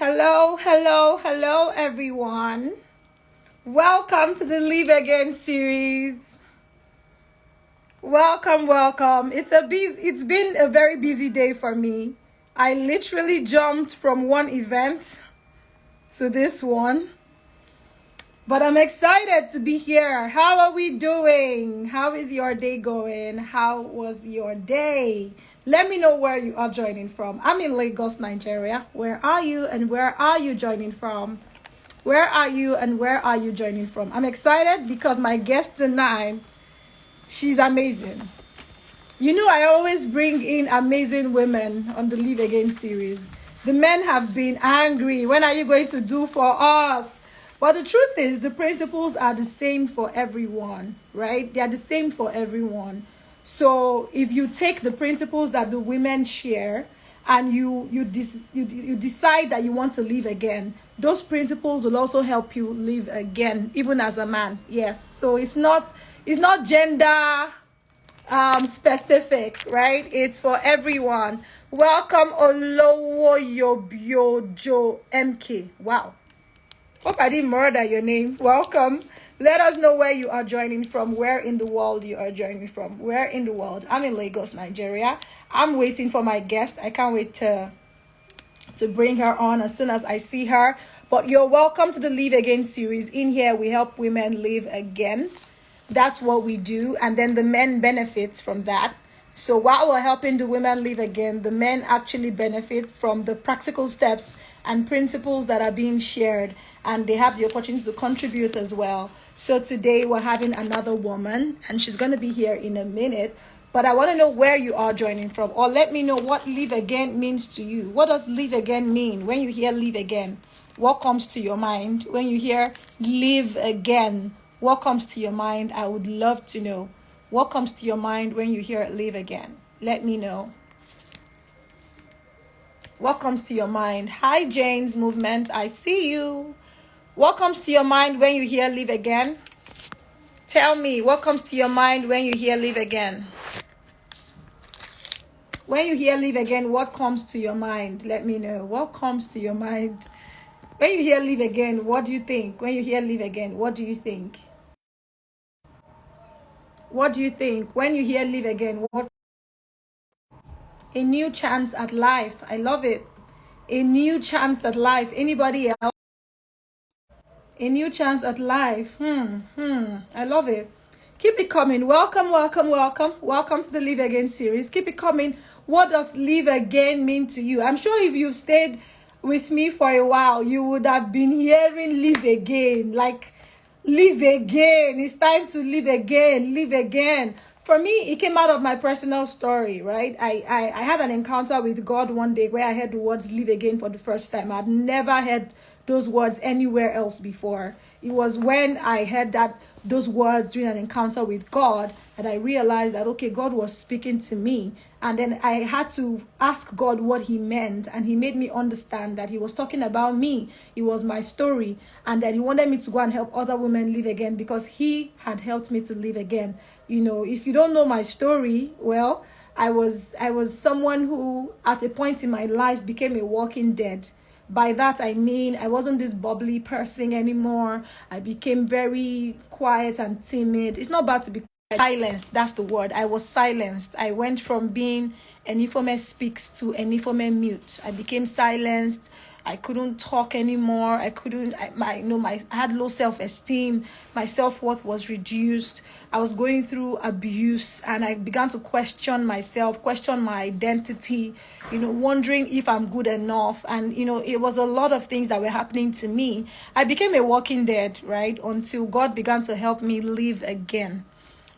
Hello, hello, hello, everyone. Welcome to the Live Again series. Welcome, welcome. It's been a very busy day for me. I literally jumped from one event to this one. But I'm excited to be here. How are we doing? How is your day going? How was your day? Let me know where you are joining from. I'm in Lagos, Nigeria. Where are you and where are you joining from? Where are you and where are you joining from? I'm excited because my guest tonight, she's amazing. You know, I always bring in amazing women on the Live Again series. The men have been angry. When are you going to do for us? But the truth is, the principles are the same for everyone, right? They are the same for everyone. So if you take the principles that the women share and you decide that you want to live again, those principles will also help you live again, even as a man. Yes. So it's not gender specific, right? It's for everyone. Welcome Olowoyobiojo MK. Wow. Hope I didn't murder your name. Welcome. Let us know where you are joining from, where in the world you are joining from. Where in the world? I'm in Lagos, Nigeria. I'm waiting for my guest. I can't wait to bring her on as soon as I see her. But you're welcome to the Live Again series. In here, we help women live again. That's what we do. And then the men benefits from that. So while we're helping the women live again, the men actually benefit from the practical steps and principles that are being shared, and they have the opportunity to contribute as well. So today we're having another woman, and she's going to be here in a minute, but I want to know where you are joining from, or let me know what live again means to you. What does live again mean? When you hear live again, what comes to your mind? When you hear live again, what comes to your mind? I would love to know what comes to your mind when you hear live again. Let me know. What comes to your mind? Hi, Jane's Movement. I see you. What comes to your mind when you hear live again? Tell me, what comes to your mind when you hear live again? When you hear live again, what comes to your mind? Let me know. What comes to your mind? When you hear live again, what do you think? When you hear live again, what do you think? What do you think? When you hear live again, what? A new chance at life. I love it. A new chance at life. Anybody else? A new chance at life. I love it. Keep it coming. Welcome, welcome, welcome. Welcome to the Live Again series. Keep it coming. What does live again mean to you? I'm sure if you've stayed with me for a while, you would have been hearing live again. Like, live again. It's time to live again. Live again. For me, it came out of my personal story, right? I had an encounter with God one day where I heard the words live again for the first time. I'd never heard those words anywhere else before. It was when I heard those words during an encounter with God that I realized that, okay, God was speaking to me. And then I had to ask God what he meant. And he made me understand that he was talking about me. It was my story. And that he wanted me to go and help other women live again because he had helped me to live again. You know, if you don't know my story, well, I was someone who at a point in my life became a walking dead. By that, I mean, I wasn't this bubbly person anymore. I became very quiet and timid. It's not bad to be silenced. That's the word. I was silenced. I went from being an informer speaks to an informer mute. I became silenced. I couldn't talk anymore. I had low self-esteem. My self-worth was reduced. I was going through abuse, and I began to question myself, question my identity, wondering if I'm good enough. And, it was a lot of things that were happening to me. I became a walking dead, right? Until God began to help me live again.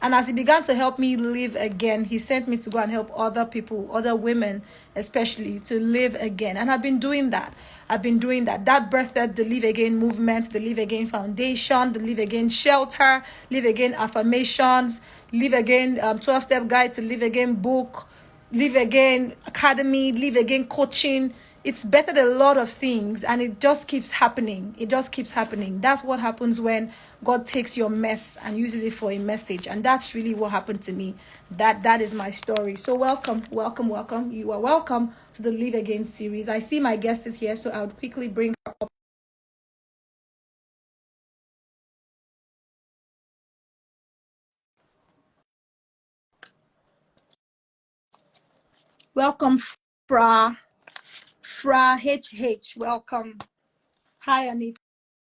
And as he began to help me live again, he sent me to go and help other people, other women especially, to live again. And I've been doing that. That birthed the Live Again movement, the Live Again Foundation, the Live Again Shelter, Live Again Affirmations, Live Again 12-Step Guide to Live Again book, Live Again Academy, Live Again Coaching. it's bettered a lot of things, and it just keeps happening. It just keeps happening. That's what happens when God takes your mess and uses it for a message. And that's really what happened to me. That is my story. So welcome, welcome, welcome. You are welcome to the Live Again series. I see my guest is here, so I would quickly bring her up. Welcome, Fra HH. Welcome. Hi, Anita.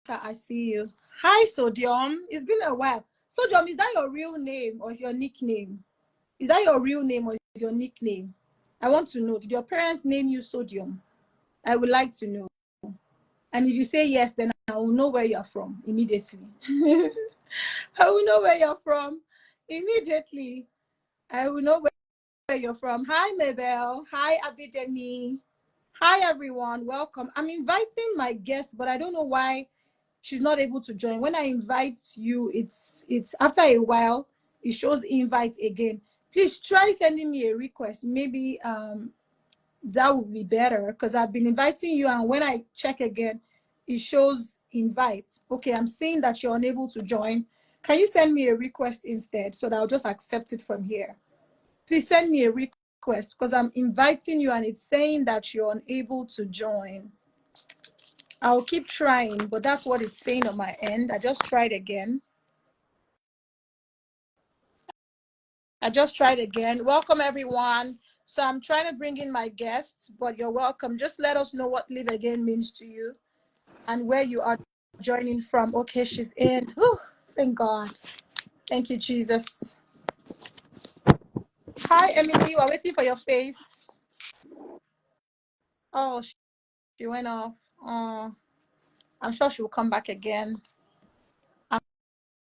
I see you. Hi, Sodium. It's been a while. Sodium, is that your real name or is your nickname? Is that your real name or is your nickname? I want to know. Did your parents name you Sodium? I would like to know. And if you say yes, then I will know where you're from immediately. I will know where you're from immediately. I will know where you're from. Hi, Mabel. Hi, Abidemi. Hi, everyone. Welcome. I'm inviting my guest, but I don't know why she's not able to join. When I invite you, it's after a while, it shows invite again. Please try sending me a request. Maybe that would be better, because I've been inviting you, and when I check again, it shows invite. Okay, I'm saying that you're unable to join. Can you send me a request instead, so that I'll just accept it from here? Please send me a request, because I'm inviting you and it's saying that you're unable to join. I'll keep trying, but that's what it's saying on my end. I just tried again. Welcome, everyone. So I'm trying to bring in my guests, but you're welcome. Just let us know what Live Again means to you and where you are joining from. Okay, she's in. Whew, thank God. Thank you, Jesus. Hi, Emily. We're waiting for your face. Oh, she went off. Oh, I'm sure she will come back again. I'm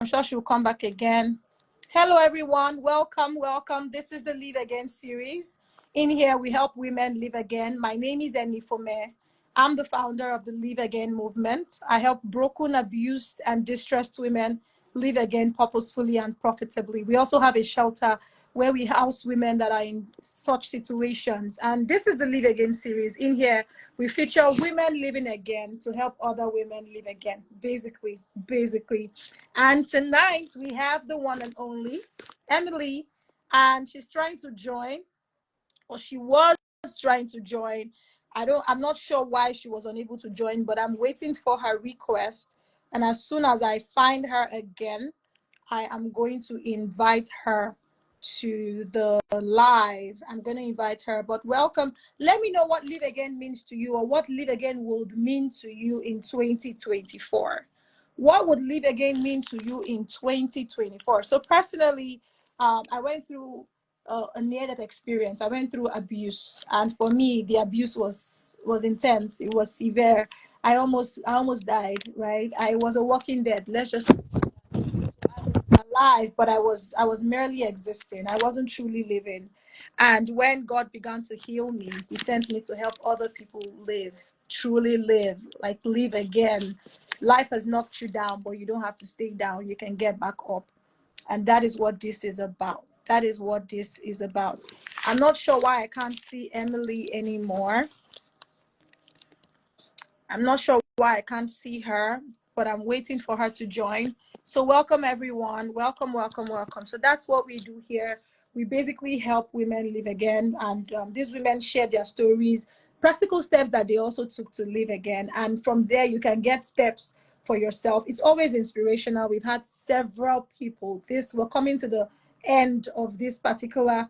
sure she will come back again. Hello, everyone. Welcome, welcome. This is the Live Again series. In here, we help women live again. My name is Enifome. I'm the founder of the Live Again movement. I help broken, abused, and distressed women live again purposefully and profitably. We also have a shelter where we house women that are in such situations. And this is the Live Again series. In here, we feature women living again to help other women live again, basically. And tonight we have the one and only Emily, and she's trying to join, or she was trying to join. I'm not sure why she was unable to join, but I'm waiting for her request. And as soon as I find her again, I am going to invite her to the live. I'm going to invite her, but welcome. Let me know what Live Again means to you, or what Live Again would mean to you in 2024. What would Live Again mean to you in 2024? So personally, I went through a near-death experience. I went through abuse, and for me, the abuse was intense. It was severe. I almost died. Right? I was a walking dead. Let's just alive, but I was merely existing. I wasn't truly living. And when God began to heal me, he sent me to help other people live, truly live, like live again. Life has knocked you down, but you don't have to stay down. You can get back up. And that is what this is about. That is what this is about. I'm not sure why I can't see Emily anymore. I'm not sure why I can't see her, but I'm waiting for her to join. So welcome, everyone. Welcome, welcome, welcome. So that's what we do here. We basically help women live again. And these women share their stories, practical steps that they also took to live again. And from there, you can get steps for yourself. It's always inspirational. We've had several people. We're coming to the end of this particular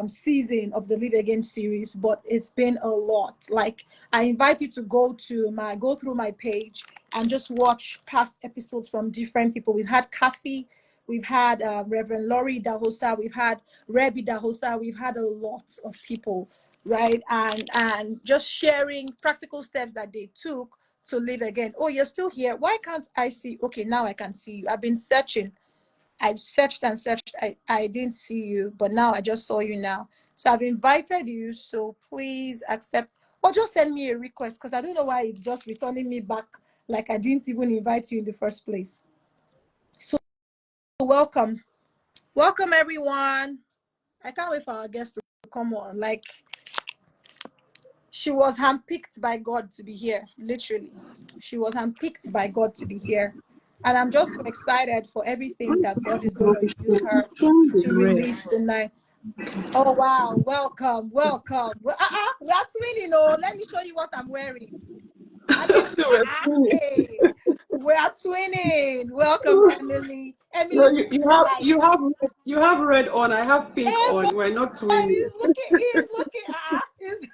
season of the Live Again series, but it's been a lot. Like, I invite you to go through my page and just watch past episodes from different people. We've had Kathy, we've had Reverend Laurie Dahosa, we've had Rebbe Dahosa, we've had a lot of people, right? And just sharing practical steps that they took to live again. Oh, you're still here. Why can't I see? Okay, now I can see you. I've been searching. I've searched and searched. I didn't see you, but now I just saw you now. So I've invited you. So please accept, or just send me a request, because I don't know why it's just returning me back like I didn't even invite you in the first place. So welcome. Welcome, everyone. I can't wait for our guests to come on. Like, She was handpicked by God to be here, literally. She was handpicked by God to be here. And I'm just so excited for everything that God is going to use her to release tonight. Oh, wow. Welcome. Welcome. We are twinning. Oh, let me show you what I'm wearing. I didn't see, hey, we are twinning. Welcome, Emily. No, Emily you speaks have life. you have red on. I have pink Hey, boy, on. We're not twinning. he's looking, it's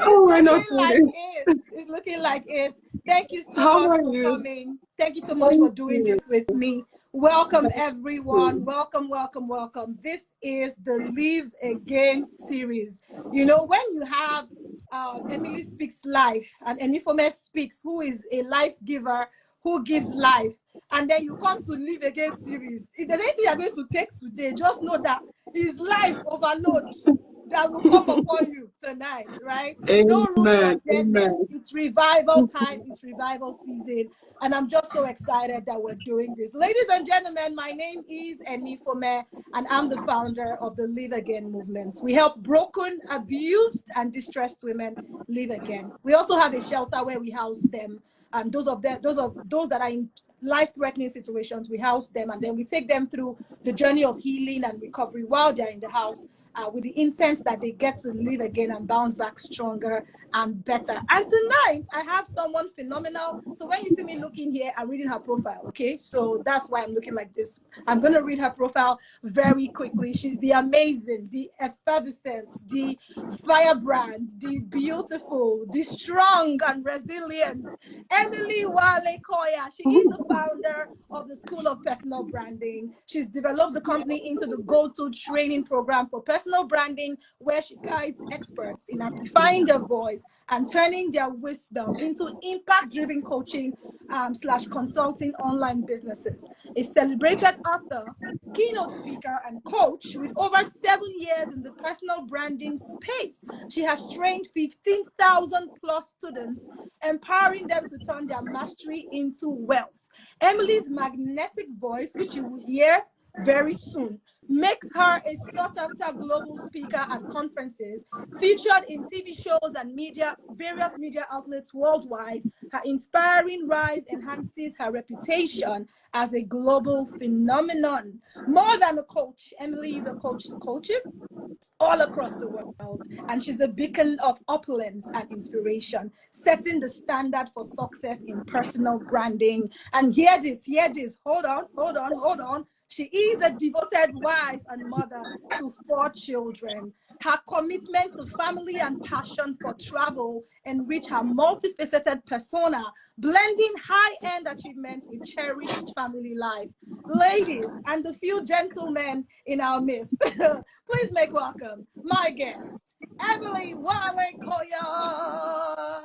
Oh, we're not looking like twinning. it. It's looking like it. Thank you so How much are for you? coming. Thank you so much for Thank doing you. this with me. Welcome, Thank everyone. you. Welcome, welcome, welcome. This is the Live Again series. You know, when you have Emily Speaks Life and Enifome Speaks, who is a life giver who gives life, and then you come to Live Again series. If there's anything you're going to take today, just know that is life overload that will come upon you tonight, right? No room for Amen. deadness. Amen. It's revival time, it's revival season. And I'm just so excited that we're doing this. Ladies and gentlemen, my name is Enifome, and I'm the founder of the Live Again movement. We help broken, abused, and distressed women live again. We also have a shelter where we house them. Those that are in life-threatening situations, we house them, and then we take them through the journey of healing and recovery while they're in the house, with the intent that they get to live again and bounce back stronger and better. And tonight, I have someone phenomenal. So when you see me looking here, I'm reading her profile, okay? So that's why I'm looking like this. I'm going to read her profile very quickly. She's the amazing, the effervescent, the firebrand, the beautiful, the strong and resilient Emily Wale Koya. She is the founder of the School of Personal Branding. She's developed the company into the go-to training program for personal branding, where she guides experts in amplifying their voice and turning their wisdom into impact-driven coaching slash consulting online businesses. A celebrated author, keynote speaker, and coach with over 7 years in the personal branding space. She has trained 15,000 plus students, empowering them to turn their mastery into wealth. Emily's magnetic voice, which you will hear very soon, makes her a sought-after global speaker at conferences, featured in TV shows and various media outlets worldwide. Her inspiring rise enhances her reputation as a global phenomenon. More than a coach, Emily is a coach to coaches all across the world, and she's a beacon of opulence and inspiration, setting the standard for success in personal branding. And hear this, hold on. She is a devoted wife and mother to 4 children. Her commitment to family and passion for travel enrich her multifaceted persona, blending high-end achievements with cherished family life. Ladies and the few gentlemen in our midst, please make welcome my guest, Emily Wale Koya.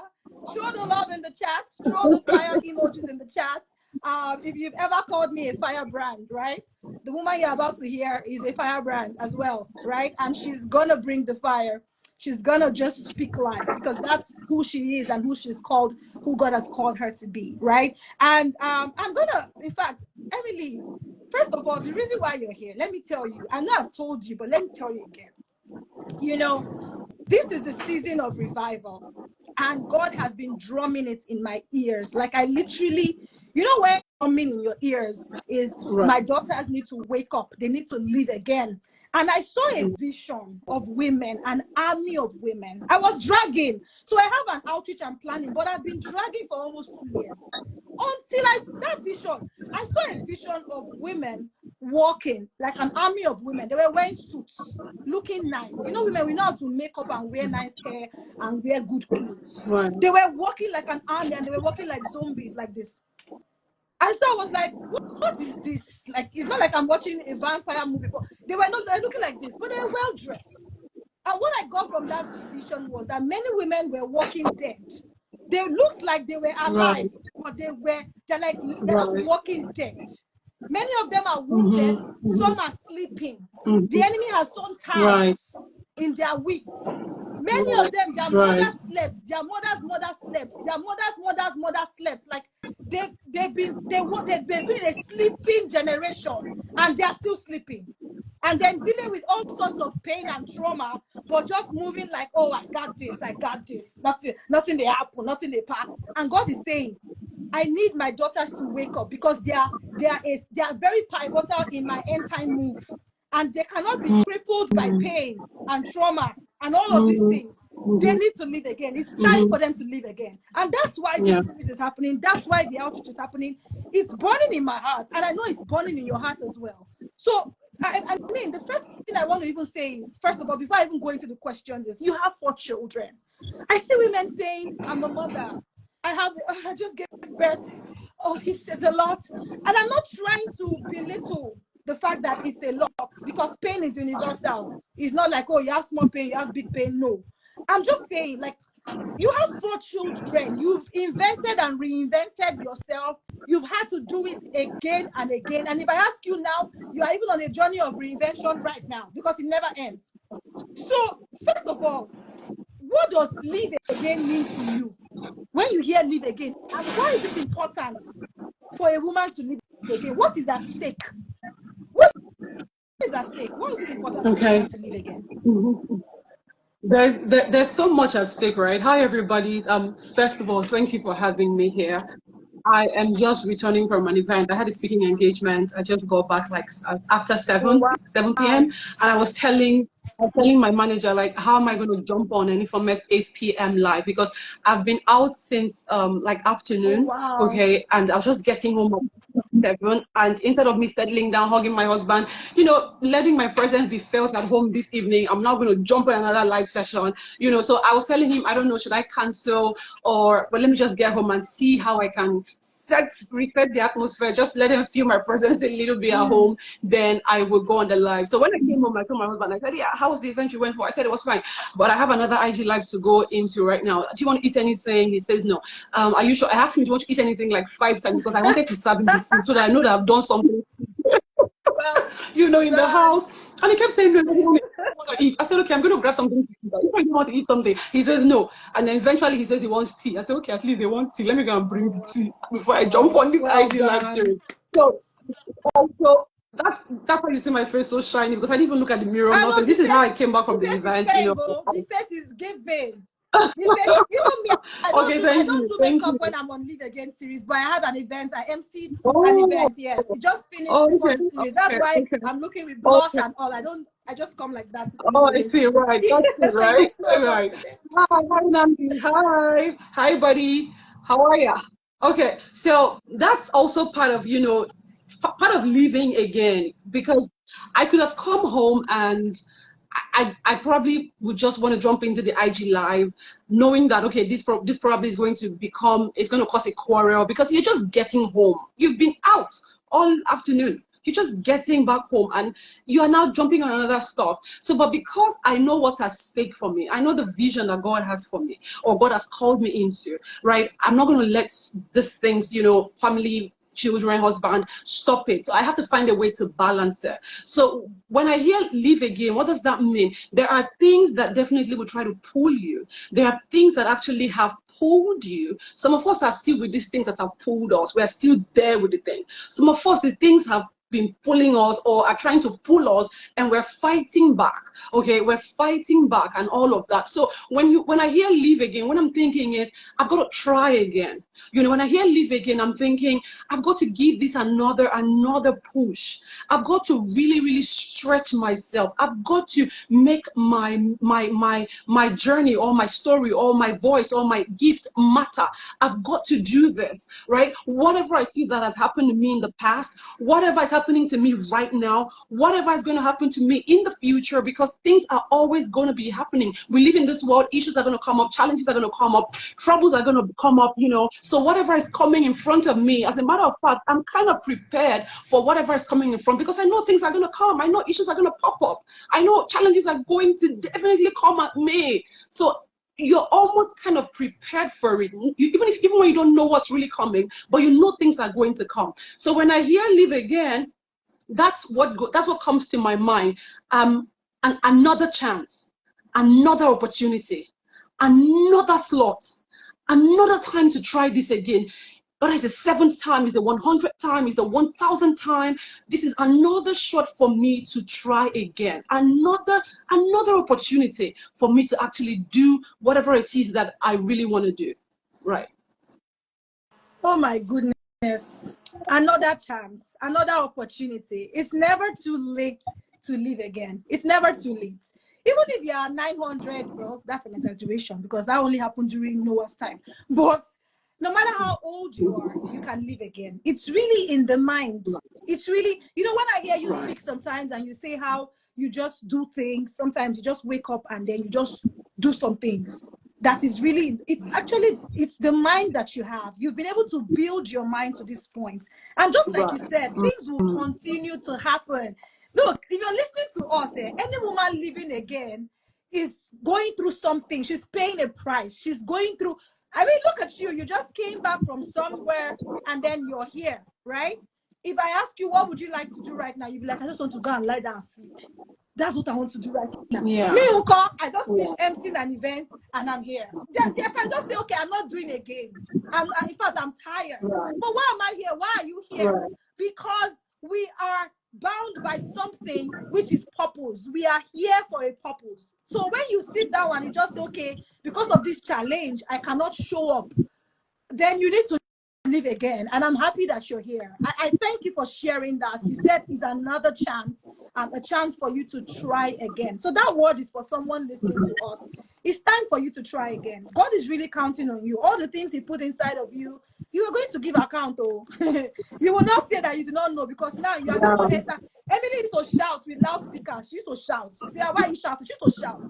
Throw the love in the chat, throw the fire emojis in the chat. If you've ever called me a firebrand, right? The woman you're about to hear is a firebrand as well, right? And she's gonna bring the fire. She's gonna just speak life, because that's who she is and who she's called, who God has called her to be, right? And I'm gonna, in fact, Emily, first of all, the reason why you're here, let me tell you. I know I've told you, but let me tell you again. You know, this is the season of revival, and God has been drumming it in my ears. Like, I literally, when drumming in your ears is, Right. my daughters need to wake up, they need to live again. And I saw a vision of women, an army of women. I was dragging. So I have an outreach and planning, but I've been dragging for almost 2 years. Until that vision, I saw a vision of women walking like an army of women. They were wearing suits, looking nice. Women, we know how to make up and wear nice hair and wear good clothes. Right. They were walking like an army, and they were walking like zombies, like this. And so I was like, what is this? Like, it's not like I'm watching a vampire movie, but they're looking like this, but they're well dressed. And what I got from that vision was that many women were walking dead. They looked like they were alive, Right. but they're just Right. walking dead. Many of them are wounded, Mm-hmm. some are sleeping. The Mm-hmm. enemy has sown tares Right. in their wits. Many Right. of them, their Right. mothers slept, their mother's mother slept, their mother's mother slept. Like, they've been in a sleeping generation, and they are still sleeping. and then dealing with all sorts of pain and trauma, but just moving like, oh, I got this, nothing they happen, nothing they pass. And God is saying, I need my daughters to wake up, because they are very pivotal in my end time move, and they cannot be crippled by pain and trauma and all of these Mm-hmm. things. They Mm-hmm. need to live again. It's time Mm-hmm. for them to live again, and that's why Yeah. this series is happening. That's why the outreach is happening. It's burning in my heart, and I know it's burning in your heart as well. So I mean, the first thing I want to even say is, first of all, before I even go into the questions, is you have 4 children. I see women saying, I'm a mother. I just gave birth. Oh, he says a lot. And I'm not trying to belittle the fact that it's a lot, because pain is universal. It's not like, oh, you have small pain, you have big pain. No. I'm just saying, like, you have 4 children. You've invented and reinvented yourself. You've had to do it again and again. And if I ask you now, you are even on a journey of reinvention right now, because it never ends. So, first of all, what does live again mean to you? When you hear live again, and why is it important for a woman to live again? What is at stake? What is at stake? Why is it important for a woman Okay. to live again? Mhm. There's so much at stake, right? Hi, everybody. First of all, thank you for having me here. I am just returning from an event. I had a speaking engagement. I just got back like after Oh, 7 p.m. wow. And I was telling my manager, like, how am I going to jump on any from 8 p.m. live? Because I've been out since like Oh, afternoon, wow. okay, and I was just getting home at 7, and instead of me settling down, hugging my husband, letting my presence be felt at home this evening, I'm now going to jump on another live session, so I was telling him, I don't know, should I cancel, but let me just get home and see how I can reset the atmosphere, just let him feel my presence a little bit at home, then I will go on the live. So when I came home, I told my husband, I said, yeah, how was the event you went for? I said it was fine, but I have another IG live to go into right now. Do you want to eat anything? He says no. Are you sure? I asked him, do you want to eat anything, like 5 times, because I wanted to serve him the food so that I know that I've done something, Well in the done. house. And he kept saying, no, I don't want to eat. I said, okay, I'm going to grab something to eat. If I don't want to eat something, he says no. And then eventually he says he wants tea. I said, okay, at least they want tea. Let me go and bring the tea before I jump Oh, on this well IG live done. series. So also, that's why you see my face so shiny, because I didn't even look at the mirror, I know nothing. This is how I came back the from the face is event. paying, oh. The face is giving. The face, even me, Okay, I thank don't you. do Thank makeup you. when I'm on Live Again series, but I had an event. I emceed an Oh, event. Yes, it just finished before okay, the series. That's okay, why okay, I'm looking with blush okay. and all. I just come like that to the Live Oh, I Again see. series. Right. That's it, So it right? makes 2 of us Right. today. Hi, Namdi. Hi. Hi, buddy. How are ya? Okay. So that's also part of, part of living again, because I could have come home and I probably would just want to jump into the IG live, knowing that, okay, this probably is going to it's going to cause a quarrel, because you're just getting home. You've been out all afternoon. You're just getting back home, and you are now jumping on another stuff. So, but because I know what's at stake for me, I know the vision that God has for me, or God has called me into, right? I'm not going to let these things, family, children, husband, stop it. So I have to find a way to balance it. So when I hear live again, what does that mean? There are things that definitely will try to pull you. There are things that actually have pulled you. Some of us are still with these things that have pulled us. We are still there with the thing. Some of us, the things have been pulling us or are trying to pull us, and we're fighting back. Okay, we're fighting back and all of that. So when I hear live again, what I'm thinking is, I've got to try again. When I hear live again, I'm thinking, I've got to give this another push. I've got to really, really stretch myself. I've got to make my journey, or my story, or my voice, or my gift matter. I've got to do this, right? Whatever it is that has happened to me in the past, whatever is happening to me right now, whatever is going to happen to me in the future, because things are always going to be happening. We live in this world, issues are going to come up, challenges are going to come up, troubles are going to come up, So whatever is coming in front of me, as a matter of fact, I'm kind of prepared for whatever is coming in front, because I know things are going to come. I know issues are going to pop up. I know challenges are going to definitely come at me. So you're almost kind of prepared for it, even when you don't know what's really coming, but you know things are going to come. So when I hear live again, that's what comes to my mind. Another chance, another opportunity, another slot, another time to try this again. whether it's the seventh time, it's the 100th time, it's the 1000th time, this is another shot for me to try again. Another opportunity for me to actually do whatever it is that I really want to do. Right. Oh my goodness. Another chance, another opportunity. It's never too late to live again. It's never too late. Even if you are 900, well, that's an exaggeration because that only happened during Noah's time. But no matter how old you are, you can live again. It's really in the mind. It's really, when I hear you Right. speak sometimes and you say how you just do things, sometimes you just wake up and then you just do some things that is really, it's the mind that you have. You've been able to build your mind to this point, and just like you Right. said, things will continue to happen. Look, if you're listening to us, any woman living again is going through something. She's paying a price. She's going through, I mean, look at you. You just came back from somewhere and then you're here, right? If I ask you what would you like to do right now, you'd be like, I just want to go and lie down and sleep. That's what I want to do right now. Me, Yeah. Uko, I just Yeah. finished emceeing an event and I'm here. They can just say, okay, I'm not doing it again. In fact, I'm tired. Right. But why am I here? Why are you here? Right. Because we are bound by something which is purpose. We are here for a purpose. So when you sit down and you just say, okay, because of this challenge, I cannot show up, then you need to live again. And I'm happy that you're here. I thank you for sharing that. You said is another chance, a chance for you to try again. So that word is for someone listening to us. It's time for you to try again. God is really counting on you. All the things he put inside of you, you are going to give account. Oh, you will not say that you do not know, because now you are going to enter. Emily used to shout with loudspeaker. She used to shout. You say, why are you shouting? She used to shout.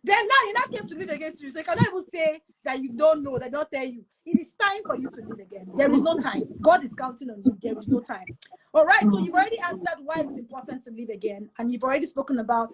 Then now you now came to live against you. So you cannot even say that you don't know, they don't tell you. It is time for you to live again. There is no time. God is counting on you. There is no time. All right. So you've already answered why it's important to live again. And you've already spoken about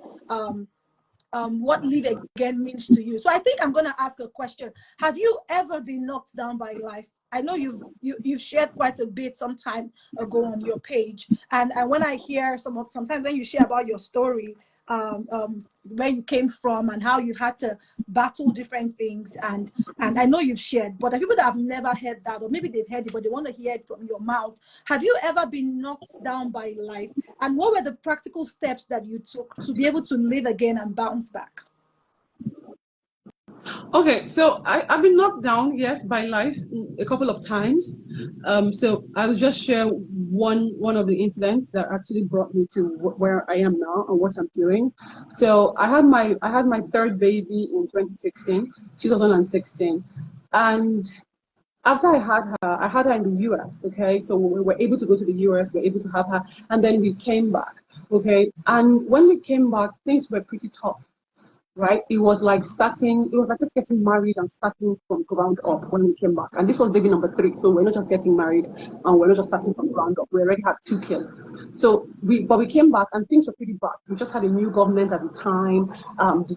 what live again means to you. So I think I'm going to ask a question. Have you ever been knocked down by life? I know you've shared quite a bit some time ago on your page, and when I hear sometimes when you share about your story, where you came from and how you've had to battle different things, and I know you've shared, but the people that have never heard that, or maybe they've heard it but they want to hear it from your mouth, have you ever been knocked down by life, and what were the practical steps that you took to be able to live again and bounce back? Okay, so I've been knocked down, yes, by life a couple of times. So I will just share one of the incidents that actually brought me to where I am now and what I'm doing. So I had my third baby in 2016, and after I had her in the US. Okay, so we were able to go to the US, we were able to have her, and then we came back. Okay, and when we came back, things were pretty tough, right? It was like just getting married and starting from ground up when we came back. And this was baby number 3. So we're not just getting married and we're not just starting from ground up. We already had 2 kids. So but we came back and things were pretty bad. We just had a new government at the the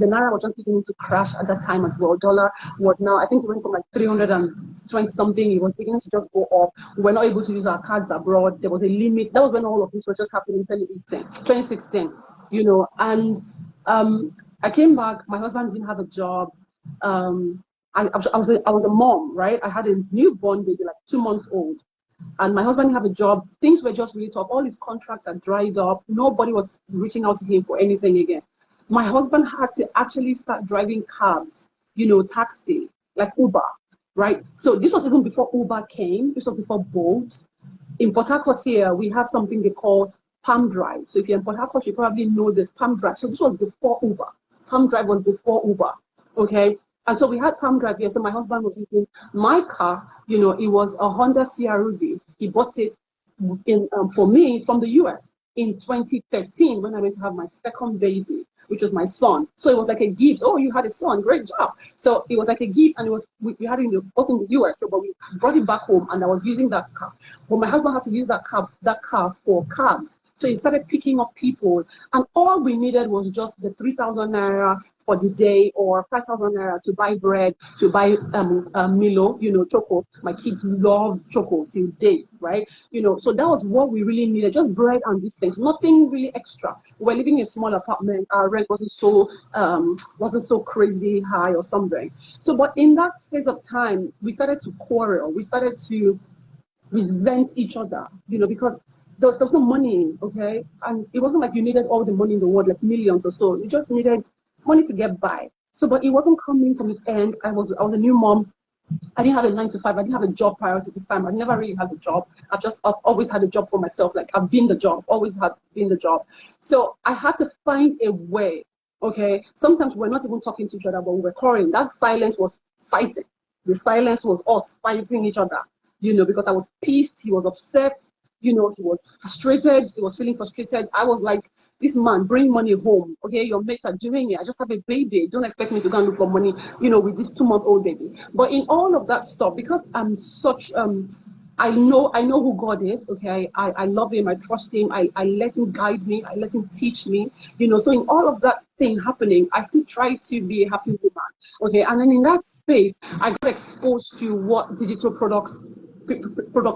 naira was just beginning to crash at that time as well. Dollar was now, I think it went from like 320 something. It was beginning to just go up. We were not able to use our cards abroad. There was a limit. That was when all of this was just happening in 2016, and I came back. My husband didn't have a job. I was a mom, right? I had a newborn baby, like 2 months old, and my husband didn't have a job. Things were just really tough. All his contracts had dried up. Nobody was reaching out to him for anything again. My husband had to actually start driving cabs, taxi, like Uber, right? So this was even before Uber came. This was before Bolt. In Port Harcourt here, we have something they call Palm Drive. So if you're in Port Harcourt, you probably know this Palm Drive. So this was before Uber. Palm Drive was before Uber. Okay. And so we had Palm Drive here. So my husband was using my car. It was a Honda CR-V. He bought it for me from the US in 2013 when I went to have my second baby, which was my son. So it was like a gift. Oh, you had a son, great job. So it was like a gift, and we had it both in the US. So, but we brought it back home, and I was using that car. But my husband had to use that car for cabs. So he started picking up people, and all we needed was just the 3,000 naira for the day, or 5,000 naira to buy bread, to buy Milo, choco. My kids love choco till date, right? So that was what we really needed, just bread and these things, nothing really extra. We're living in a small apartment. Our rent wasn't so crazy high or something. So, but in that space of time, we started to quarrel. We started to resent each other, because there was no money, okay? And it wasn't like you needed all the money in the world, like millions or so. You just needed money to get by. So, but it wasn't coming from his end. I was a new mom. I didn't have a 9 to 5. I didn't have a job prior to this time. I never really had a job. I've always had a job for myself. Like, I've been the job, always had been the job. So I had to find a way. Okay. Sometimes we're not even talking to each other, but we're quarreling. That silence was fighting. The silence was us fighting each other, because I was pissed. He was upset. He was frustrated. He was feeling frustrated. I was like, this man, bring money home. Okay, your mates are doing it. I just have a baby. Don't expect me to go and look for money, with this 2-month-old baby. But in all of that stuff, because I'm such I know who God is. Okay, I love him. I trust him. I let him guide me. I let him teach me. So in all of that thing happening, I still try to be a happy woman. Okay, and then in that space, I got exposed to what digital products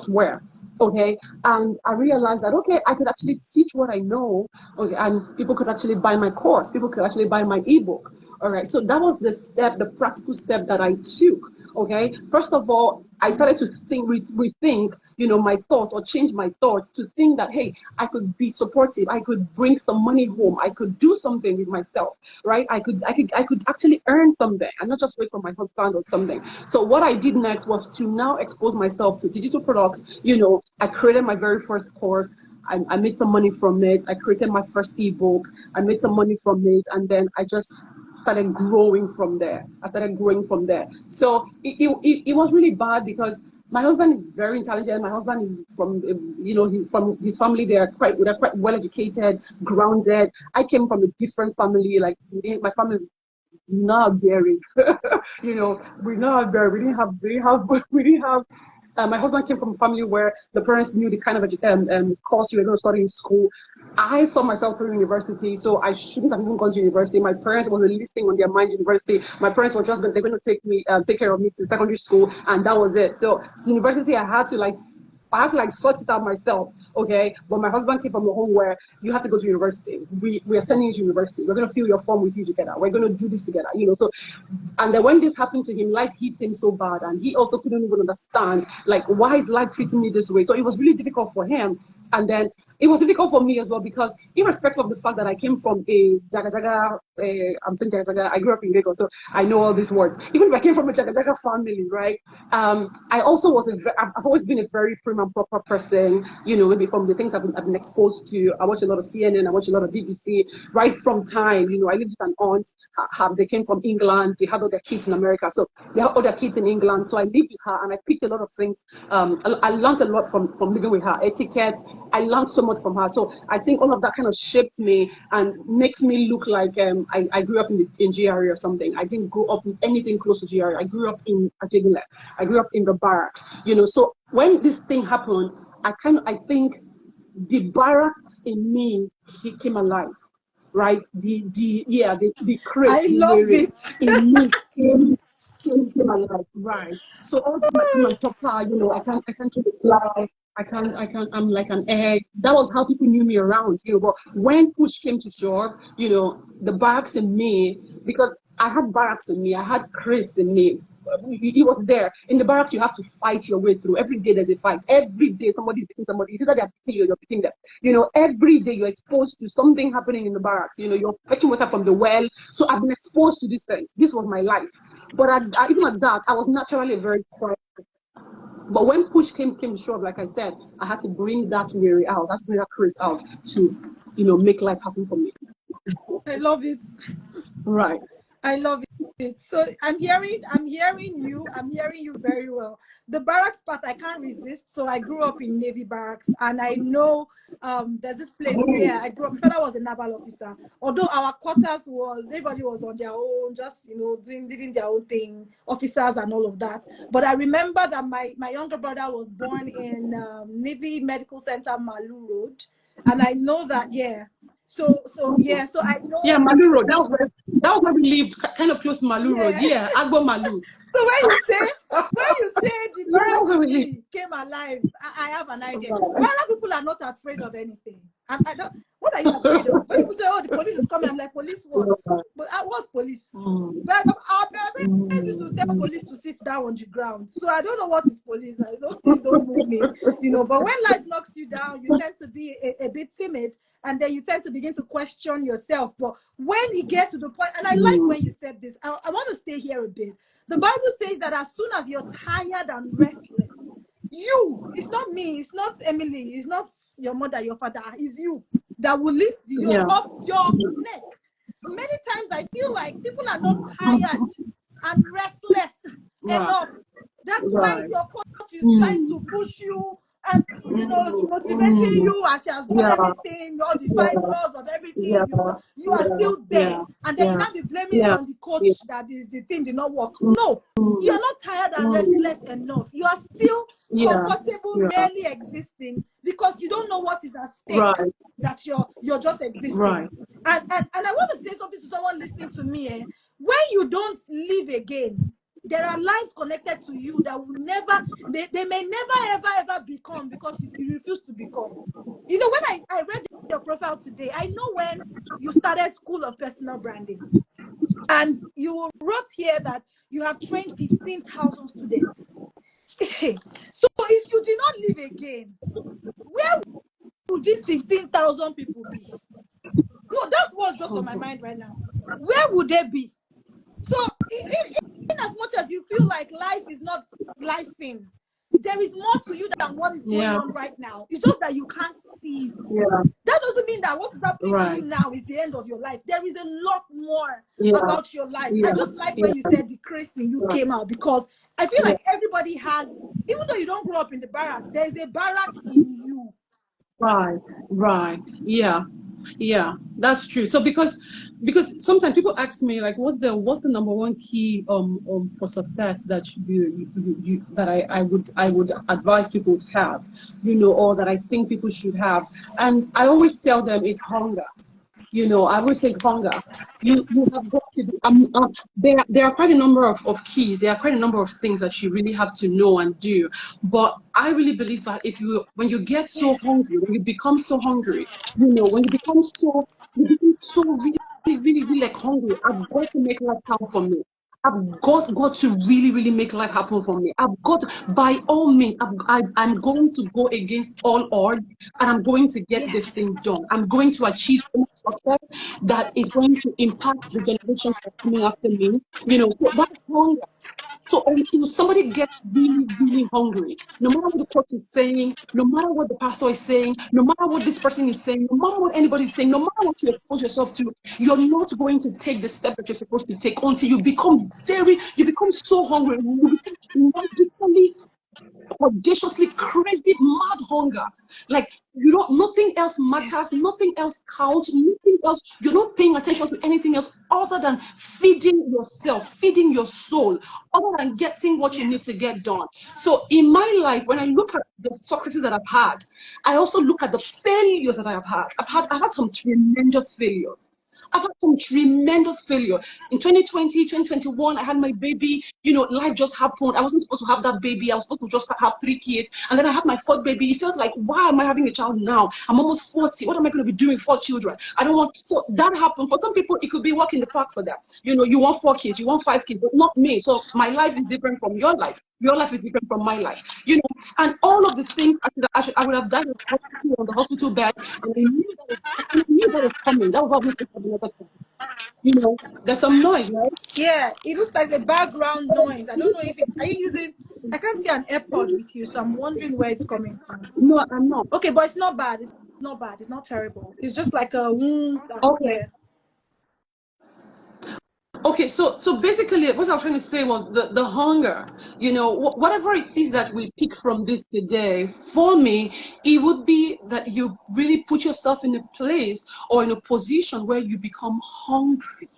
were. Okay, and I realized that, okay, I could actually teach what I know. Okay, and people could actually buy my course. People could actually buy my ebook. All right, so that was the practical step that I took. Okay, first of all, I started to rethink, my thoughts, or change my thoughts to think that, hey, I could be supportive. I could bring some money home. I could do something with myself, right? I could actually earn something and not just wait for my husband or something. So what I did next was to now expose myself to digital products. I created my very first course. I made some money from it. I created my first ebook. I made some money from it, and then I just started growing from there. So it was really bad, because my husband is very intelligent. My husband is from, from his family. They're quite well educated, grounded. I came from a different family. Like, my family, not very, we're not very. We didn't have. My husband came from a family where the parents knew the kind of course you were going to study in school. I saw myself through university, so I shouldn't have even gone to university. My parents wasn't listing on their mind university. My parents were just they're going to take care of me to secondary school, and that was it. So university, I had to sort it out myself, okay? But my husband came from a home where you have to go to university. We are sending you to university. We're going to fill your form with you together. We're going to do this together, So, and then when this happened to him, life hit him so bad, and he also couldn't even understand, like, why is life treating me this way? So it was really difficult for him. And then it was difficult for me as well, because irrespective of the fact that I came from a Jaga Jaga, I'm saying Jaga Jaga, I grew up in Lagos, so I know all these words. Even if I came from a Jaga Jaga family, right? I also I've always been a very prim and proper person, maybe from the things I've been exposed to. I watch a lot of CNN, I watch a lot of BBC, right from time. I lived with an aunt, they came from England, they had all their kids in America, so they had all their kids in England, so I lived with her, and I picked a lot of things. I learned a lot from living with her, etiquette. I learned so much from her. So I think all of that kind of shaped me and makes me look like I grew up in GRA or something. I didn't grow up in anything close to GRA. I grew up in Ajegule. I grew up in the barracks. So when this thing happened, I think the barracks in me came alive, right? The crate, I the love were it. in me came alive, right? So all my prim and proper, I can't keep a fly. I'm like an egg. That was how people knew me around, But when push came to shove, the barracks in me, because I had barracks in me, I had Chris in me. He was there. In the barracks, you have to fight your way through. Every day there's a fight. Every day somebody's beating somebody. It's either they're beating you or you're beating them. Every day you're exposed to something happening in the barracks. You're fetching water from the well. So I've been exposed to these things. This was my life. But even at that, I was naturally a very quiet. But when push came to shove, like I said, I had to bring that Mary out, that bring that Chris out to, make life happen for me. I love it. Right. I love it. So I'm hearing you very well. The barracks part I can't resist. So I grew up in Navy barracks, and I know there's this place where I grew up. My father was a naval officer. Although our quarters everybody was on their own, just living their own thing, officers and all of that. But I remember that my younger brother was born in Navy Medical Center, Malu Road, and I know that, yeah. So I know Yeah, Madu Road. That was where That was where we lived, kind of close to Malu Road. Yeah. Yeah, Agbo Malu. So when you say the Yeah, that's bird where in we lived. me came alive, I have an idea. Why Right. other people are not afraid of anything? I don't. What are you afraid of? When people say, "Oh, the police is coming," I'm like, "Police what?" Right. But I was police. Mm, But our parents used to tell mm, police to sit down on the ground. So I don't know what is police. Those things don't move me, you know. But when life knocks you down, you tend to be a bit timid, and then you tend to begin to question yourself. But when it gets to the point, and I like mm. when you said this, I want to stay here a bit. The Bible says that as soon as you're tired and restless, it's not me, it's not Emily, it's not your mother, your father, it's you that will lift the yoke Yeah. off your neck. Many times I feel like people are not tired and restless Right. enough. That's why Right. your coach is trying Mm, to push you and, mm, motivating mm. you, as she has done Yeah. everything, all the Yeah. 5 laws of Yeah. everything. You are Yeah. still there, Yeah. and then you Yeah. now be blaming it Yeah. on the Yeah. coach that is the thing did not work. Mm, No, you're not tired and mm. restless enough. You are still Yeah. comfortable Yeah. merely existing because you don't know what is at stake, Right. that you're just existing. Right. And I want to say something to someone listening to me. When you don't live again, there are lives connected to you that will never, they may never ever become, because you refuse to become. You know, when I read your profile today, I know when you started School of Personal Branding, and you wrote here that you have trained 15,000 students. So if you did not live again, where would these 15,000 people be? No, that's what's just on my mind right now. Where would they be? So, in as much as you feel like life is not life in, there is more to you than what is going Yeah. on right now. It's just that you can't see it. Yeah. That doesn't mean that what is happening to you Right. now is the end of your life. There is a lot more Yeah. about your life. I Yeah. just like Yeah. when you said the craze in you Right. came out, because I feel Yeah. like everybody has, even though you don't grow up in the barracks, there is a barrack in you. Right, right. Yeah. Yeah, that's true. So because sometimes people ask me like what's the number one key for success that that I would advise people to have, or that I think people should have. And I always tell them it's hunger. I would say hunger. You have got to do. There are quite a number of keys. There are quite a number of things that you really have to know and do. But I really believe that when you get so Yes. hungry, when you become so hungry, when you become so really, really, really like hungry, I've got to make life count for me. I've got to really, really make life happen for me. I've got to, by all means, I'm going to go against all odds, and I'm going to get this Yes. thing done. I'm going to achieve so much success that is going to impact the generations that are coming after me. So that's hunger. So until somebody gets really, really hungry, no matter what the coach is saying, no matter what the pastor is saying, no matter what this person is saying, no matter what anybody is saying, no matter what you expose yourself to, you're not going to take the steps that you're supposed to take until you become so hungry, you become logically audaciously crazy mad hunger. Like nothing else matters, Yes. nothing else counts, nothing else, you're not paying attention to Yes. anything else other than feeding yourself, Yes. feeding your soul, other than getting what you need Yes. to get done. So in my life, when I look at the successes that I've had, I also look at the failures that I've had some tremendous failures. I've had some tremendous failure. In 2020, 2021, I had my baby. Life just happened. I wasn't supposed to have that baby. I was supposed to just have 3 kids. And then I had my fourth baby. It felt like, why am I having a child now? I'm almost 40. What am I going to be doing? 4 children. I don't want. So that happened. For some people, it could be walk in the park for them. You want 4 kids, you want 5 kids, but not me. So my life is different from your life. Your life is different from my life. And all of the things I would have done in the hospital, on the hospital bed, and I knew that was coming. That was what was going to happen. There's some noise, right? Yeah, it looks like the background noise. I don't know if it's. Are you using? I can't see an AirPod with you, so I'm wondering where it's coming from. No, I'm not. Okay, but it's not bad. It's not bad. It's not terrible. It's just like a wounds. Okay. Yeah. Okay, so basically what I was trying to say was the hunger, whatever it is that we pick from this today, for me, it would be that you really put yourself in a place or in a position where you become hungry.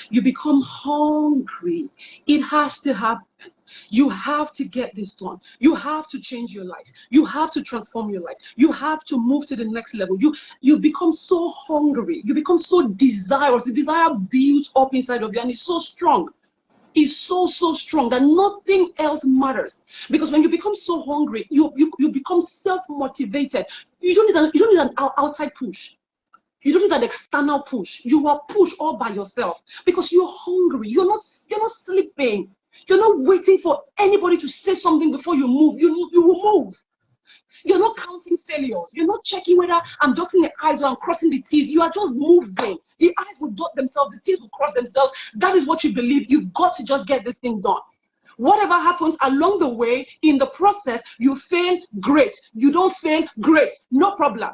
You become hungry. It has to happen. You have to get this done. You have to change your life. You have to transform your life. You have to move to the next level. You become so hungry. You become so desirous. The desire builds up inside of you, and it's so strong. It's so strong that nothing else matters. Because when you become so hungry, you become self-motivated. You don't need an outside push. You don't need an external push. You are pushed all by yourself because you're hungry. You're not sleeping. You're not waiting for anybody to say something before you move. You will move. You're not counting failures. You're not checking whether I'm dotting the I's or I'm crossing the T's. You are just moving. The I's will dot themselves, the T's will cross themselves. That is what you believe. You've got to just get this thing done. Whatever happens along the way, in the process, you fail, great. You don't fail, great. No problem.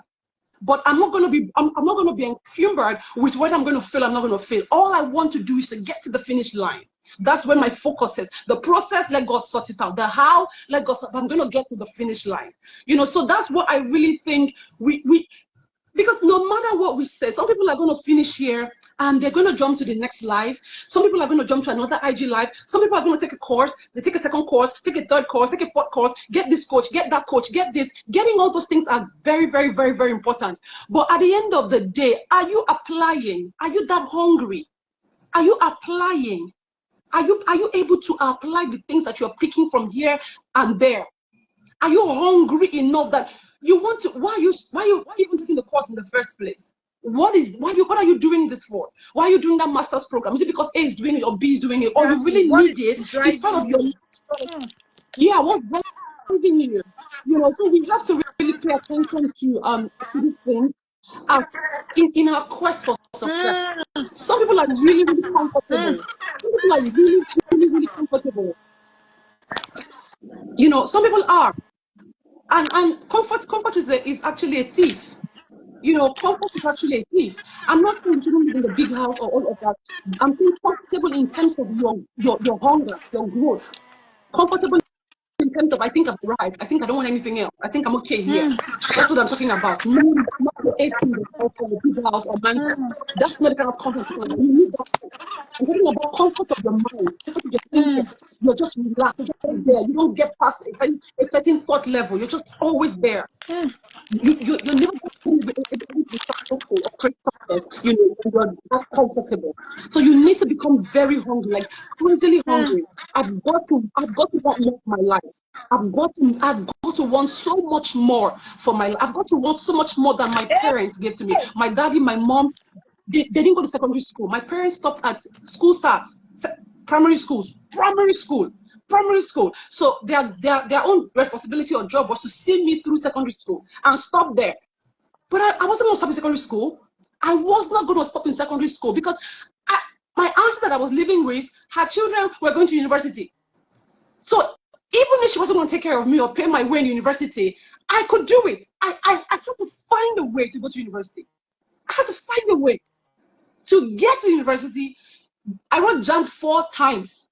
But I'm not going to be encumbered with whether I'm going to fail, I'm not going to fail. All I want to do is to get to the finish line. That's where my focus is. The process, let God sort it out. The how, let God sort. I'm going to get to the finish line. So that's what I really think we because no matter what we say, some people are going to finish here and they're going to jump to the next life. Some people are going to jump to another IG life. Some people are going to take a course, they take a second course, take a third course, take a fourth course, get this coach, get that coach, get this. Getting all those things are very, very, very, very important. But at the end of the day, are you applying? Are you that hungry? Are you applying? Are you able to apply the things that you're picking from here and there? Are you hungry enough that you want to? Why are you even taking the course in the first place? What are you doing this for? Why are you doing that master's program? Is it because A is doing it or B is doing it, or you Exactly. really What need it? is It's part driving of your you? life strategy. Yeah, what's driving you? So we have to really pay attention to these things as in our quest for success. Mm, Some people are really, really mm, comfortable. Some people are really, really, really comfortable. Some people are. And comfort is actually a thief. Comfort is actually a thief. I'm not saying you shouldn't live in the big house or all of that. I'm saying comfortable in terms of your hunger, your growth. Comfortable in terms of I think I've arrived. I think I don't want anything else. I think I'm okay here. That's what I'm talking about. Not the AC in the house or the big house or mansion. That's not the kind of comfort I'm talking about. You need that. I'm talking about comfort of your mind, comfort of your thinking. You're just relaxed. You're just there. You don't get past a certain thought level. You're just always there. You're never going to be able to be successful or create success, when you're that comfortable. So you need to become very hungry, like crazily mm. hungry. I've got to want more for my life. I've got to want so much more for my life. I've got to want so much more than my parents gave to me. My daddy, my mom, they didn't go to secondary school. My parents stopped at school starts, primary schools, primary school. So their own responsibility or job was to see me through secondary school and stop there. But I wasn't going to stop in secondary school. I was not going to stop in secondary school because I, my auntie that I was living with, her children were going to university. So even if she wasn't going to take care of me or pay my way in university, I could do it. I had to find a way to go to university. I had to find a way to get to university. I wrote jump 4 times.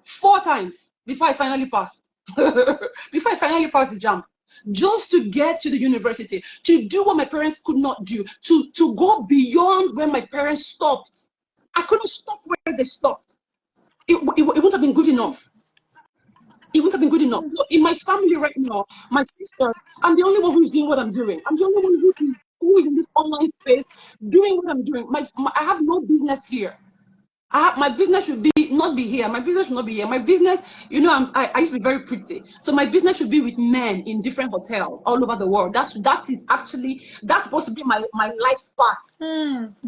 4 times before I finally passed. Before I finally passed the jump. Just to get to the university, to do what my parents could not do, to go beyond where my parents stopped. I couldn't stop where they stopped. It wouldn't have been good enough. It wouldn't have been good enough. So in my family right now, my sister, I'm the only one who's doing what I'm doing. I'm the only one who is in this online space doing what I'm doing. I have no business here. My business should not be here. My business should not be here. My business, I used to be very pretty. So my business should be with men in different hotels all over the world. That's supposed to be my life spark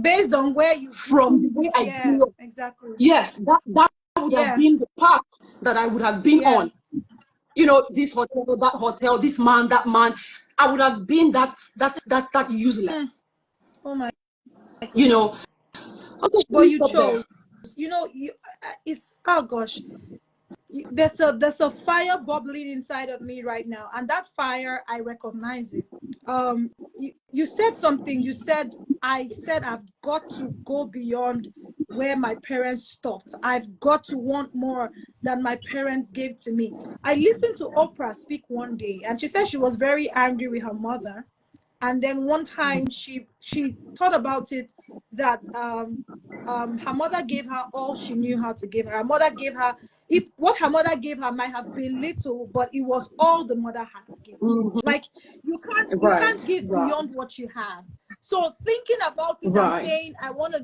Based on where you from the grew. way I Yeah, grew up. exactly. Yes, that would have Yeah, been the path that I would have been yeah. on. This hotel, that hotel, this man, that man. I would have been that useless. Oh my You know. goodness. Okay, let But me you stop there. chose. It's, oh gosh. There's a fire bubbling inside of me right now, and that fire, I recognize it. You said something. I said I've got to go beyond where my parents stopped. I've got to want more than my parents gave to me. I listened to Oprah speak one day, and she said she was very angry with her mother, and then one time she thought about it, that her mother gave her all she knew how to give her. Her mother gave her if what her mother gave her might have been little, but it was all the mother had to give. Mm-hmm. Like you Right. can't give Right. beyond what you have. So thinking about it and Right. saying I want to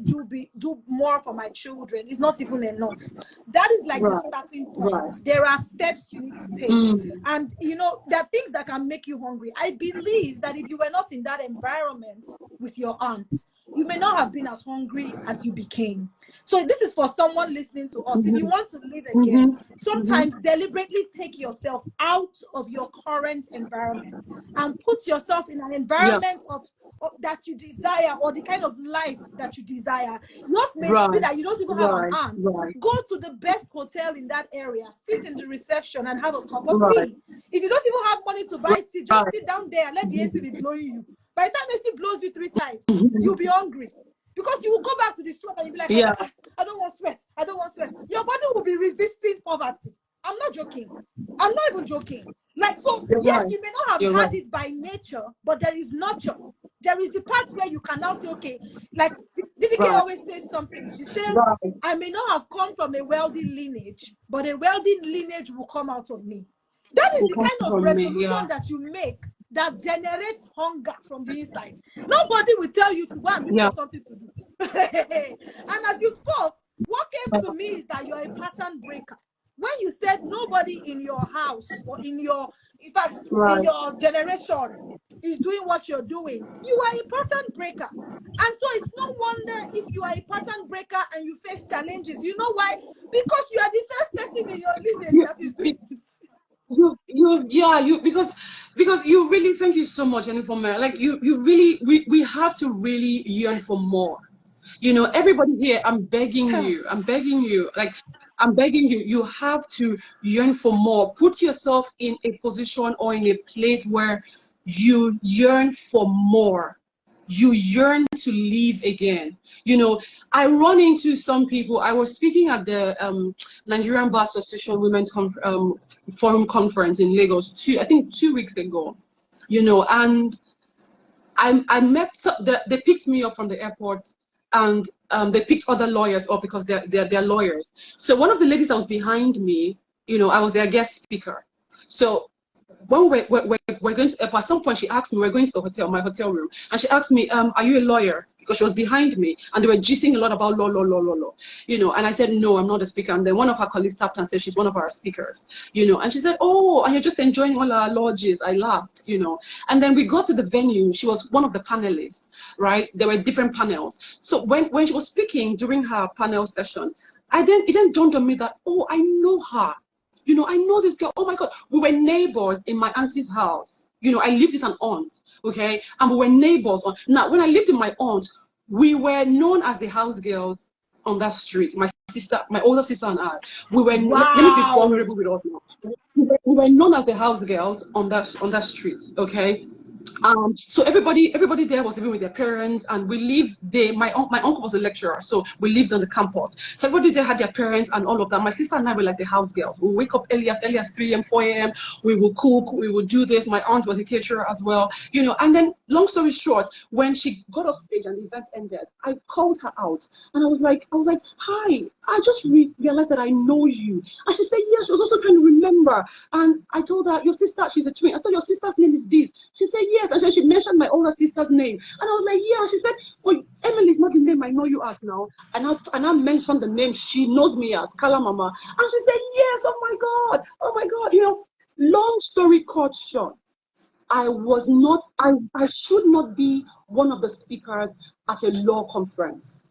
do more for my children is not even enough. That is like the Right. starting point. Right. There are steps you need to take. Mm. And there are things that can make you hungry. I believe that if you were not in that environment with your aunt, you may not have been as hungry as you became. So this is for someone listening to us. If you Mm-hmm. want to live again, Mm-hmm. sometimes deliberately take yourself out of your current environment and put yourself in an Yeah. environment of that you desire, or the kind of life that you desire. Yours may be Right. that you don't even have an Right. aunt. Right. Go to the best hotel in that area, sit in the reception and have a cup of Right. tea. If you don't even have money to buy tea, just Right. sit down there and let the AC be blowing you. By the time AC blows you 3 times, you'll Mhm. be hungry. Because you will go back to the sweat and you'll be like, Yeah. I don't want sweat. I don't want sweat. Your body will be resisting poverty. I'm not joking. I'm not even joking. Like, so, You're yes, right. you may not have You're right. had it by nature, but there is nurture. There is the part where you can now say, okay, like DDK Right. always says something. She says, Right. I may not have come from a wealthy lineage, but a wealthy lineage will come out of me. That is Will the come kind of from me. resolution Yeah. that you make that generates hunger from the inside. Nobody will tell you to go and look Yeah. for something to do. And as you spoke, what came to me is that you're a pattern breaker. When you said nobody in your house or in fact, in Right. your generation is doing what you're doing, you are a pattern breaker. And so it's no wonder if you are a pattern breaker and you face challenges. You know why? Because you are the first person in your lineage You, that is doing it. yeah, because you really, thank you so much, Jennifer. Like you really, we have to really yearn for Yes. more. Everybody here, I'm begging you, like, I'm begging you, you have to yearn for more. Put yourself in a position or in a place where you yearn for more. You yearn to live again. I run into some people. I was speaking at the Nigerian Bar Association Women's Forum Conference in Lagos, I think 2 weeks ago, and I met, they picked me up from the airport, and they picked other lawyers up because they're lawyers. So one of the ladies that was behind me, I was their guest speaker. So when we're going to, at some point she asked me, we're going to the hotel, my hotel room, and she asked me, are you a lawyer? Because she was behind me and they were gisting a lot about law. And I said, no, I'm not a speaker. And then one of her colleagues tapped and said, she's one of our speakers. And she said, oh, and you're just enjoying all our lodges. I laughed. And then we got to the venue. She was one of the panelists, right? There were different panels. So when she was speaking during her panel session, it then dawned on me that, oh, I know her. I know this girl. Oh my God. We were neighbors in my auntie's house. I lived with an aunt, okay? And we were neighbors. Now, when I lived in my aunt, we were known as the house girls on that street. My older sister and I. Let me be Wow. vulnerable with us now. We were known as the house girls on that street, okay? So everybody there was living with their parents, and we lived there. My uncle was a lecturer, so we lived on the campus. So everybody there had their parents and all of that. My sister and I were like the house girls. We wake up early as 3 a.m., 4 a.m. We will cook, we will do this. My aunt was a caterer as well, And then, long story short, when she got off stage and the event ended, I called her out, and I was like, hi, I just realized that I know you. And she said yes. She was also trying to remember, and I told her, your sister, she's a twin. I told your sister's name is this. She said yes, and then she mentioned my older sister's name, and I was like, yeah. She said, well, Emily's not the name I know you as now, and I mentioned the name she knows me as, Kala Mama, and she said yes. Oh my God. Long story cut short, I should not be one of the speakers at a law conference.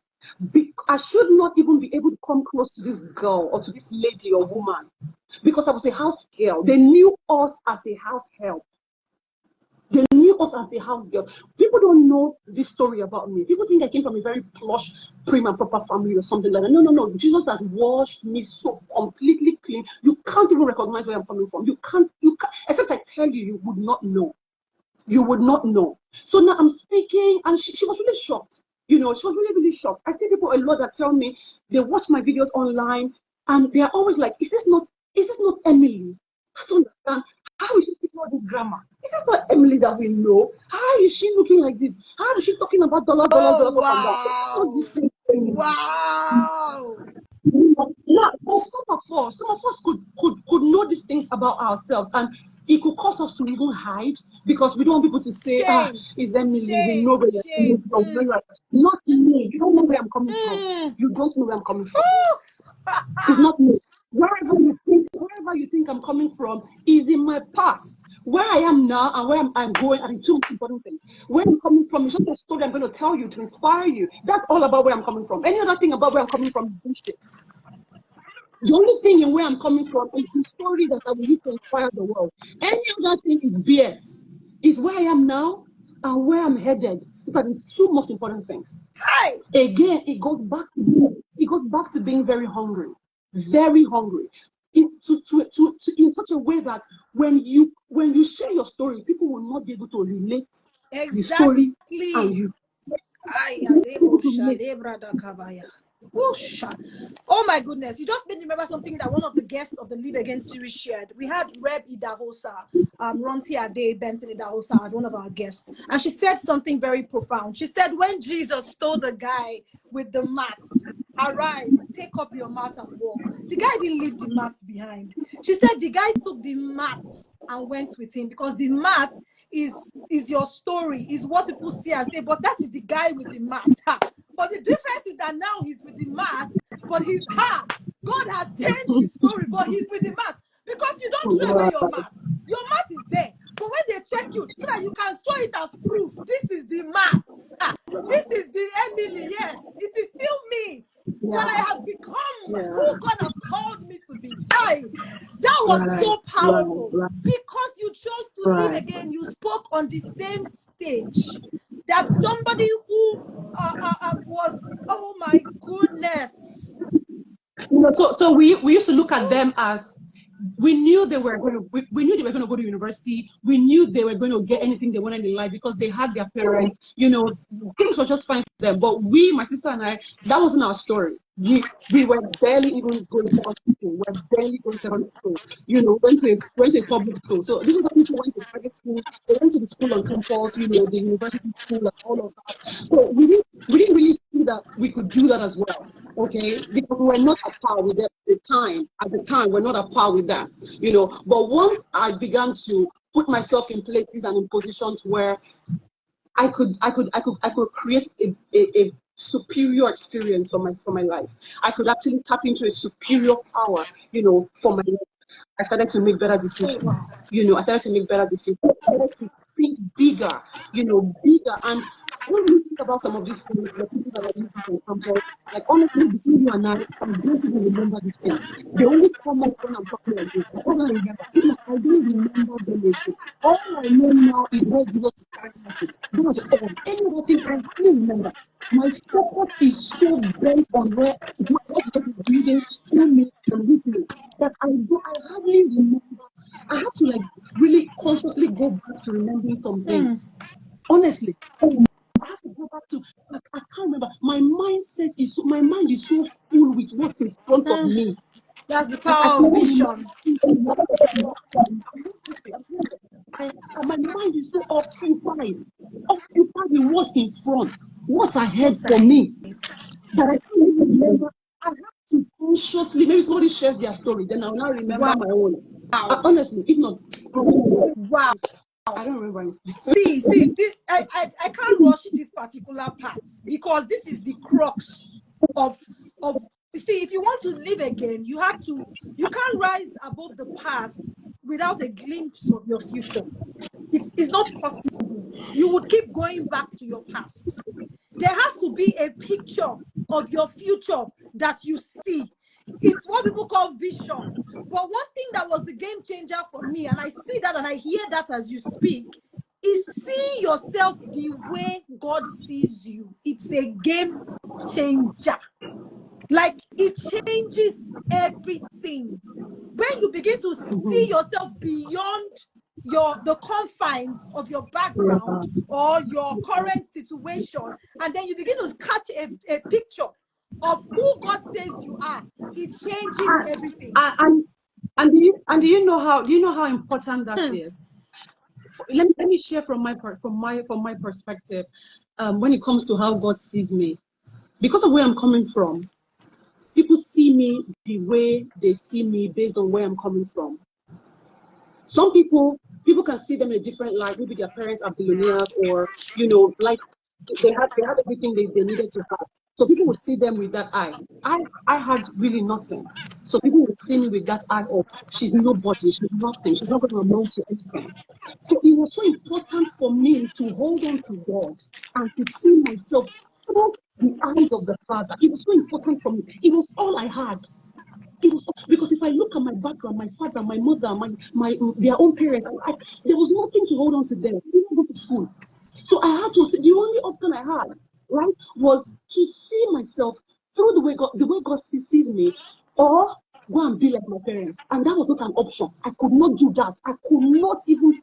I should not even be able to come close to this girl or to this lady or woman because I was the house girl. They knew us as the house help. They knew us as the house girls. People don't know this story about me. People think I came from a very plush, prim and proper family or something like that. No. Jesus has washed me so completely clean. You can't even recognize where I'm coming from. You can't, except I tell you, you would not know. You would not know. So now I'm speaking, and she was really shocked. She was really, really shocked. I see people a lot that tell me they watch my videos online, and they're always like, is this not Emily? I don't understand. How is she speaking all this grammar? Is this not Emily that we know? How is she looking like this? How is she talking about dollars Oh, up and down? It's not the wow. same thing. Wow. Now, But some of us could know these things about ourselves, and it could cause us to even hide because we don't want people to say, Shame. it's Emily, we know Shame. where you're coming Shame. from. Not me. You don't know where I'm coming from. Mm. You don't know where I'm coming from. Ooh. It's not me. Wherever you think I'm coming from is in my past. Where I am now and where I'm going are the two most important things. Where I'm coming from is just a story I'm going to tell you to inspire you. That's all about where I'm coming from. Any other thing about where I'm coming from is bullshit. The only thing in where I'm coming from is the story that I will use to inspire the world. Any other thing is BS. Is where I am now and where I'm headed. These are the two most important things. Hi. Again, it goes back to being very hungry, very hungry. In such a way that when you share your story, people will not be able to relate the story and Exactly. you. Ay, They won't be able adebo to relate. shadebra da kabaya. Whoosha. Oh my goodness, you just made me remember something that one of the guests of the Live Again series shared. We had Reb Idahosa, Ronti Ade Benton Idahosa as one of our guests. And she said something very profound. She said, when Jesus told the guy with the mats, arise, take up your mat and walk, the guy didn't leave the mats behind. She said the guy took the mats and went with him because the mat is your story, is what people see and say, but that is the guy with the mat. Ha. But the difference is that now he's with the mat, but God has changed his story, but he's with the mat. Because you don't throw away your mat. Your mat is there. But when they check you, so that you can show it as proof, this is the mat. Ha. This is the Emily. Yes, it is still me. But I have become who God has called me to be. Hi. That was so powerful because you chose to live again. You spoke on the same stage that somebody who was, oh my goodness. So we used to look at them as we knew they were going to we knew they were going to go to university. We knew they were going to get anything they wanted in life because they had their parents. Things were just fine for them. But we, my sister and I, that wasn't our story. We were barely even going to secondary school. We were barely going to secondary school. Went to a public school. So this is when people went to private school. They went to the school on campus. The university school and all of that. So we didn't really see that we could do that as well. Okay, because we were not at par with them at the time, we're not at par with that. But once I began to put myself in places and in positions where I could create a superior experience for my life. I could actually tap into a superior power, for my life. I started to make better Oh, decisions. wow. I started to make better decisions. I started to think bigger, bigger. And when we think about some of these things, the people that are using on campus, like honestly, between you and I don't even remember these things. They only come up when I'm talking like this. I don't remember. I don't remember them again. All I know now is where Jesus is carrying me to. That's all. Any other thing I can't remember. My focus is so based on what Jesus is reading through me and with me that I hardly remember. I have to really consciously go back to remembering some things. Honestly, I have to go back to. I can't remember. My mind is so full with what's in front of me That's the that I power of cannot remember. vision. My mind is so occupied with what's in front, what's ahead What's for ahead? me, that I can't even remember. I have to consciously, maybe somebody shares their story, then I'll now remember Wow. my own. Honestly, if not, Wow. I don't remember anything. See, this I can't rush this particular part because this is the crux of see, if you want to live again, you can't rise above the past without a glimpse of your future. It's not possible. You would keep going back to your past. There has to be a picture of your future that you see. It's what people call vision. But one thing that was the game changer for me, and I see that and I hear that as you speak, is seeing yourself the way God sees you. It's a game changer. Like it changes everything. When you begin to see yourself beyond the confines of your background or your current situation, and then you begin to catch a picture of who God says you are, it changes everything. Do you know how important that is? Let me share from my perspective when it comes to how God sees me, because of where I'm coming from. people see me the way they see me based on where I'm coming from. Some people can see them in a different light. Maybe their parents are billionaires, or like they had everything they needed to have. So people would see them with that eye. I had really nothing. So people would see me with that eye of, she's nobody, she's nothing, she's not going to amount to anything. So it was so important for me to hold on to God and to see myself through the eyes of the Father. It was so important for me. It was all I had. It was because if I look at my background, my father, my mother, my their own parents, there was nothing to hold on to them. I didn't go to school. So I had to see, the only option I had, right, was to see myself through the way God sees me, or go and be like my parents. And that was not an option. I could not do that. I could not even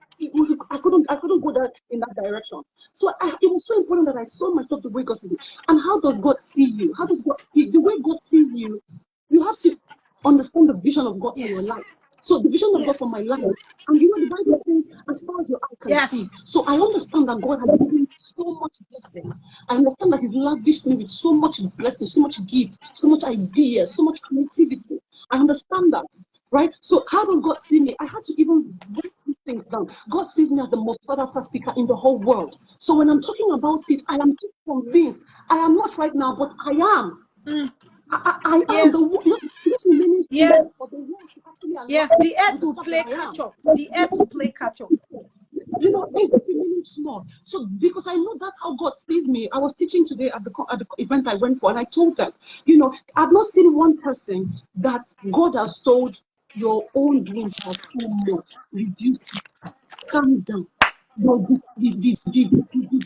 I couldn't go that in that direction. So it was so important that I saw myself the way God sees me. And how does God see you? How does God see the way God sees you? You have to understand the vision of God for your life. Yes. So the vision of God for my Yes. life, and the Bible says, as far as your eye can see. Yes. So I understand that God has given me so much blessings. I understand that He's lavished me with so much blessings, so much gifts, so much ideas, so much creativity. I understand that. Right? So how does God see me? I had to even write these things down. God sees me as the most sought after speaker in the whole world. So when I'm talking about it, I am too convinced. I am not right now, but I am. Mm. I am Yeah. not just remaining Yeah. still for the world to actually Yeah. align The earth with the will fact that play I catch am. up. The earth will play catch up. It's just remaining small. So because I know that's how God sees me. I was teaching today at the event I went for, and I told them, I've not seen one person that God has told, your own dreams are too much. Reduce it. Calm down. The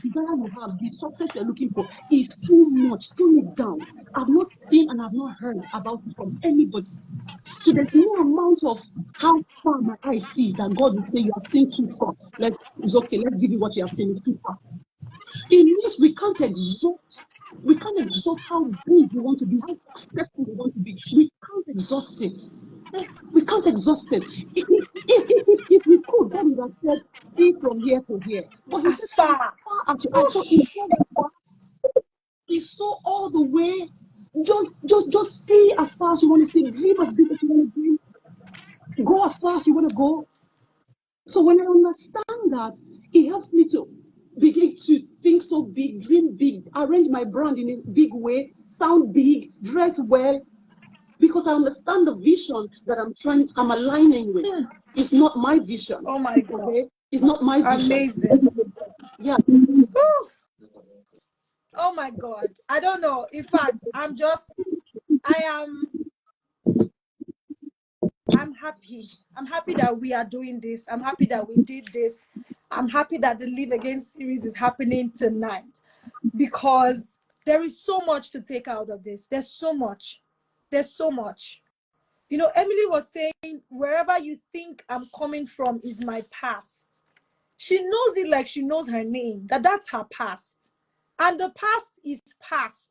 desire you have, the success you're looking for is too much. Tone it down. I've not seen and I've not heard about it from anybody. So there's no amount of how far my eyes see that God will say, you have seen too far. It's okay. Let's give you what you have seen. It's too far. It means we can't exhaust how big we want to be, how successful we want to be. We can't exhaust it. We can't exhaust it. If we could, God would have said, see from here to here. But He said, As as far. far as your eye. So Oof. He saw all the way. Just see as far as you want to see. Dream as big as you want to dream. Go as far as you want to go. So when I understand that, it helps me to begin to think so big, dream big, arrange my brand in a big way, sound big, dress well, because I understand the vision that I'm aligning with. It's not my vision. Oh my God. Okay? It's not my vision. Amazing. Yeah. Ooh. Oh my God. I don't know. In fact, I'm happy. I'm happy that we are doing this. I'm happy that we did this. I'm happy that the Live Again series is happening tonight, because there is so much to take out of this. There's so much. There's so much. Emily was saying, wherever you think I'm coming from is my past. She knows it like she knows her name, that's her past. And the past is past.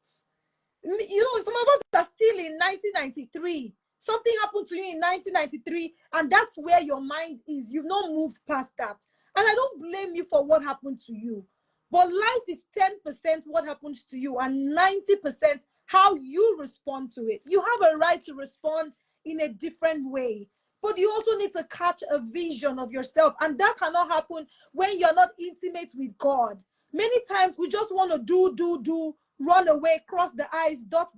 Some of us are still in 1993. Something happened to you in 1993, and that's where your mind is. You've not moved past that. And I don't blame you for what happened to you. But life is 10% what happens to you and 90% how you respond to it. You have a right to respond in a different way. But you also need to catch a vision of yourself. And that cannot happen when you're not intimate with God. Many times we just want to do, run away, cross the I's, dot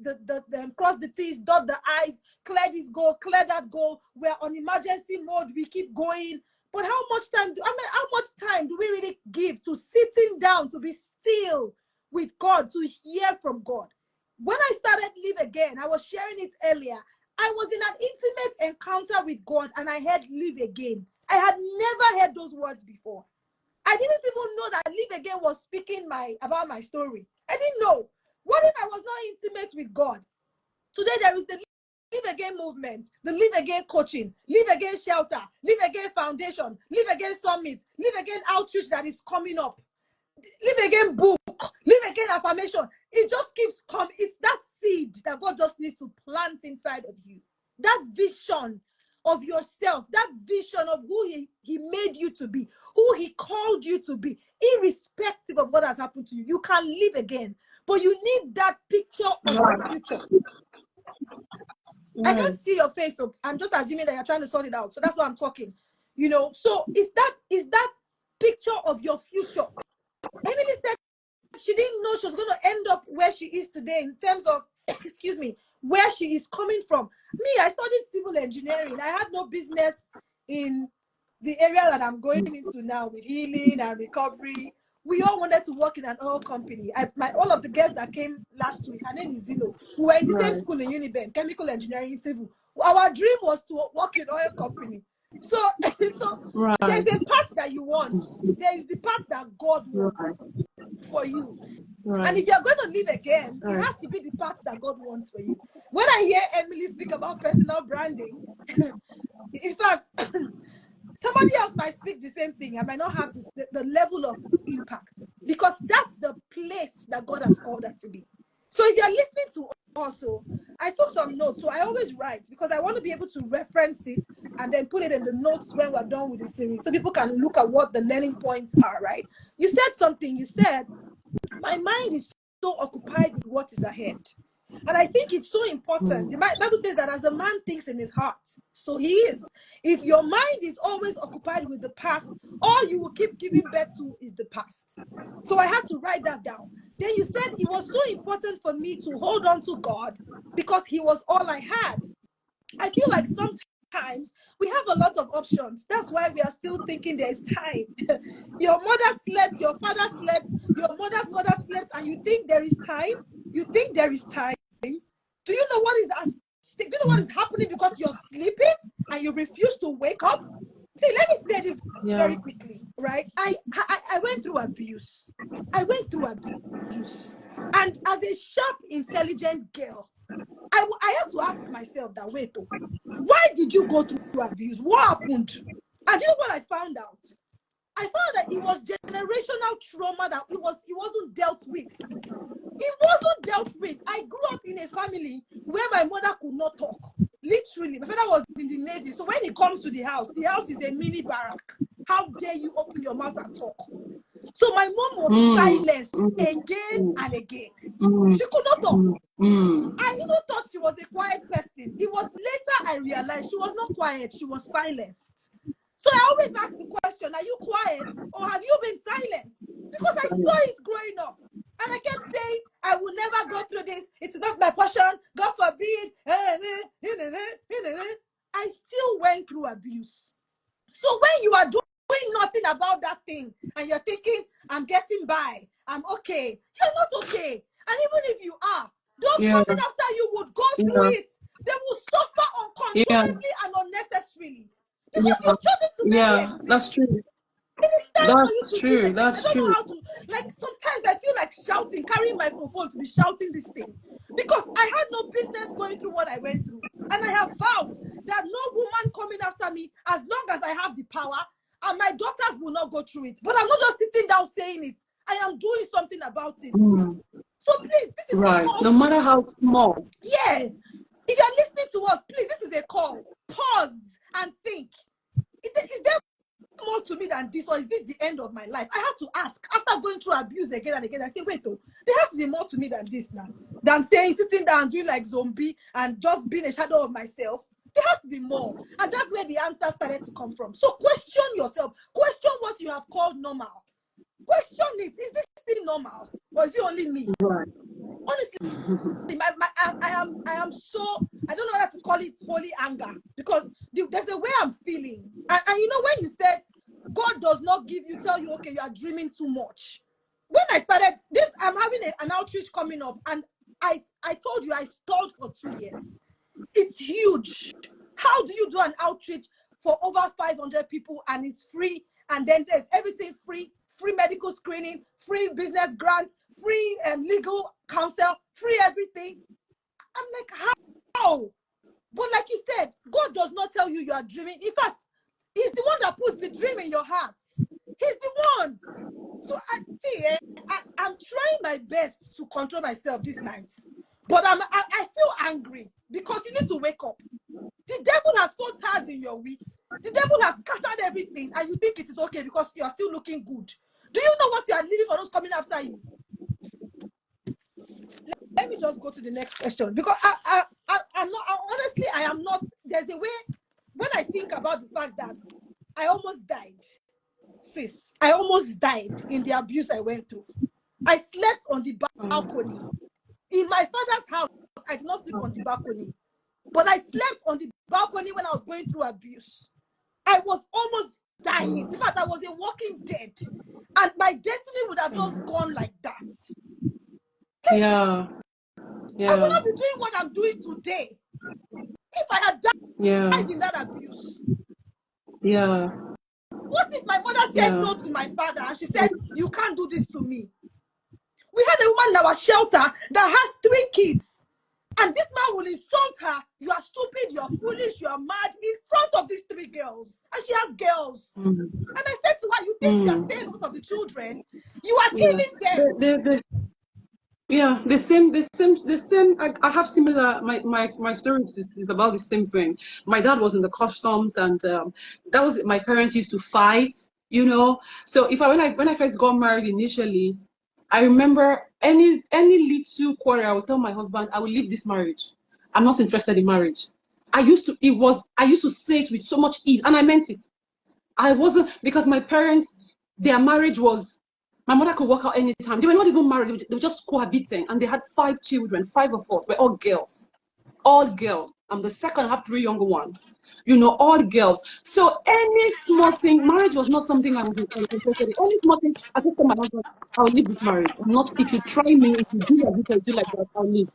cross the T's, dot the I's, clear this goal, clear that goal. We're on emergency mode. We keep going. But how much time do we really give to sitting down, to be still with God, to hear from God? When I started Live Again, I was sharing it earlier. I was in an intimate encounter with God, and I heard Live Again. I had never heard those words before. I didn't even know that Live Again was speaking about my story. I didn't know. What if I was not intimate with God? Today there is the Live Again movement, the Live Again coaching, Live Again shelter, Live Again foundation, Live Again summit, Live Again outreach that is coming up, Live Again book, Live Again affirmation. It just keeps coming. It's that seed that God just needs to plant inside of you. That vision of yourself, that vision of who he made you to be, who He called you to be, irrespective of what has happened to you. You can live again, but you need that picture of the future. I can't see your face, so I'm just assuming that you're trying to sort it out. So that's why I'm talking. So is that picture of your future? Emily said she didn't know she was going to end up where she is today in terms of, excuse me, where she is coming from. Me, I studied civil engineering. I had no business in the area that I'm going into now with healing and recovery. We all wanted to work in an oil company. All of the guests that came last week, her name is Zino. We were in the same school in Uniben, chemical engineering civil. Our dream was to work in oil company. So, so there's a path that you want. There is the path that God wants for you. And if you're going to live again, it has to be the path that God wants for you. When I hear Emily speak about personal branding, in fact, somebody else might speak the same thing. I might not have the level of impact, because that's the place that God has called her to be. So if you're listening to also, I took some notes. So I always write because I want to be able to reference it and then put it in the notes when we're done with the series, so people can look at what the learning points are, right? You said something. You said, my mind is so occupied with what is ahead. And I think it's so important. The Bible says that as a man thinks in his heart, so he is. If your mind is always occupied with the past, all you will keep giving birth to is the past. So I had to write that down. Then you said it was so important for me to hold on to God because he was all I had. I feel like sometimes we have a lot of options. That's why we are still thinking there's time. Your mother slept, your father slept, your mother's mother slept, and you think there is time? You think there is time? Do you know what is happening because you're sleeping and you refuse to wake up? See, let me say this very quickly, right? I went through abuse. I went through abuse. And as a sharp, intelligent girl, I had to ask myself that, wait, why did you go through abuse? What happened? And you know what I found out? I found that it was generational trauma that it wasn't dealt with. It wasn't dealt with. I grew up in a family where my mother could not talk. Literally, my father was in the Navy. So when he comes to the house is a mini barrack. How dare you open your mouth and talk? So my mom was silenced again and again. She could not talk. I even thought she was a quiet person. It was later I realized she was not quiet. She was silenced. So I always ask the question, are you quiet or have you been silenced? Because I saw it growing up. And I kept saying, I will never go through this. It's not my passion. God forbid. I still went through abuse. So when you are doing nothing about that thing and you're thinking, I'm getting by, I'm okay, you're not okay. And even if you are, those coming after you would go through it. They will suffer uncontrollably and unnecessarily because you've chosen to maybe exist. That's true. It is time for you to live again. That's I don't true. know how to, like, sometimes I feel like shouting, carrying microphone to be shouting this thing because I had no business going through what I went through. And I have vowed that no woman coming after me, as long as I have the power, and my daughters will not go through it. But I'm not just sitting down saying it. I am doing something about it. So please, this is a call. No matter how small. Yeah. If you're listening to us, please, this is a call. Pause and think. Is there more to me than this, or is this the end of my life? I had to ask after going through abuse again and again. I say, wait, there has to be more to me than this now. Than saying, sitting down, doing like zombie and just being a shadow of myself. There has to be more. And that's where the answer started to come from. So question yourself. Question what you have called normal. Question it. Is this thing normal? Or is it only me? Right. Honestly, I am so, I don't know how to call it, holy anger, because there's a way I'm feeling. And you know, when you said God does not tell you, okay, you are dreaming too much. When I started this, I'm having an outreach coming up, and I told you I stalled for 2 years. It's huge. How do you do an outreach for over 500 people and it's free, and then there's everything free medical screening, free business grants, free legal counsel, free everything? I'm like, how? But like you said, God does not tell you are dreaming. In fact, he's the one that puts the dream in your heart. He's the one. So I'm trying my best to control myself this night, but I feel angry because you need to wake up. The devil has sown tares in your wheat. The devil has scattered everything, and you think it is okay because you are still looking good. Do you know what you are leaving for those coming after you? Let me just go to the next question, because honestly, I am not. There's a way when I think about the fact that I almost died, sis. I almost died in the abuse I went through. I slept on the balcony. In my father's house, I did not sleep on the balcony, but I slept on the balcony when I was going through abuse. I was almost dying. In fact, I was a walking dead. And my destiny would have just gone like that. Like, Yeah. I would Yeah. not be doing what I'm doing today if I had Yeah. died in that abuse. Yeah. What if my mother said Yeah. no to my father and she said, you can't do this to me? We had a woman in our shelter that has 3 kids. And this man will insult her. You are stupid, you are foolish, you are mad in front of these 3 girls. And she has girls. Mm. And I said to her, you think you are Mm. staying because of the children? You are Yeah. killing them. Yeah, the same. I have similar. My story is about the same thing. My dad was in the customs, and that was my parents used to fight. So if I when I first got married initially, I remember any little quarrel, I would tell my husband, I will leave this marriage. I'm not interested in marriage. I used to say it with so much ease, and I meant it. I wasn't, because my parents, their marriage was, my mother could walk out anytime. They were not even married, they were just cohabiting, and they had 5 children. 5 of us were all girls. All girls. I'm the second, I have 3 younger ones. All girls. So any small thing, marriage was not something I was interested in. Any small thing, I just told my husband, I'll leave this marriage. I'm not, if you try me, if you do like this or do like that, I'll leave.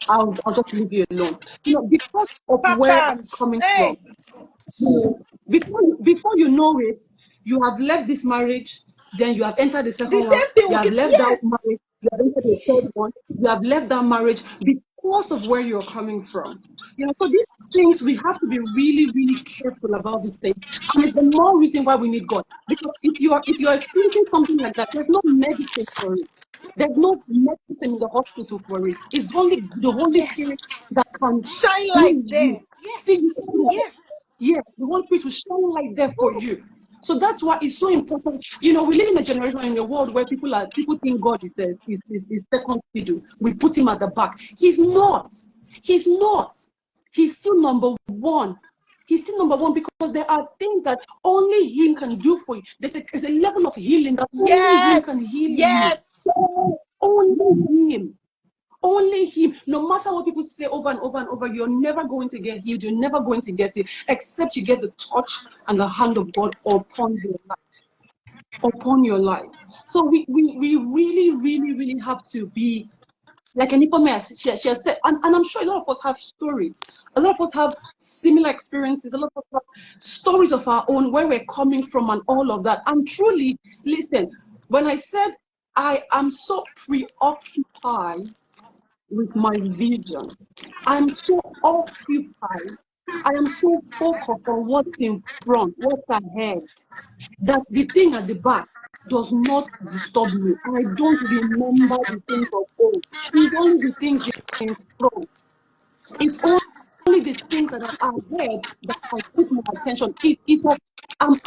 I'll just leave you alone. Because of where I'm Patterns. coming from. Hey, Before you know it, you have left this marriage, then you have entered the the second one, same thing you will have keep. left that Yes. marriage, you have entered the third one, you have left that marriage because of where you're coming from. So these things, we have to be really, really careful about these things. And it's the more reason why we need God. Because if you're experiencing something like that, there's no medicine for it. There's no medicine in the hospital for it. It's only the Holy Spirit Yes. that can Shine heal lights you. there. See, Yes. Yes. yes, the Holy Spirit will shine light there for Ooh. you. So that's why it's so important. We live in a generation, in a world where people think God is second fiddle. We put him at the back. He's not. He's not. He's still number one. He's still number one, because there are things that only him can do for you. There's a level of healing that only him can Yes. heal you. Yes. Only him. Only him. No matter what people say over and over and over, you're never going to get healed. You're never going to get it, except you get the touch and the hand of God upon your life. Upon your life. So we really, really, really have to be like Anipome, she has said, and I'm sure a lot of us have stories. A lot of us have similar experiences. A lot of us have stories of our own, where we're coming from and all of that. And truly, listen, when I said I am so preoccupied with my vision, I'm so occupied, I am so focused on what's in front, what's ahead, that the thing at the back does not disturb me. I don't remember the things of old. It's only the things in front. It's only the things that are ahead that I put my attention. I've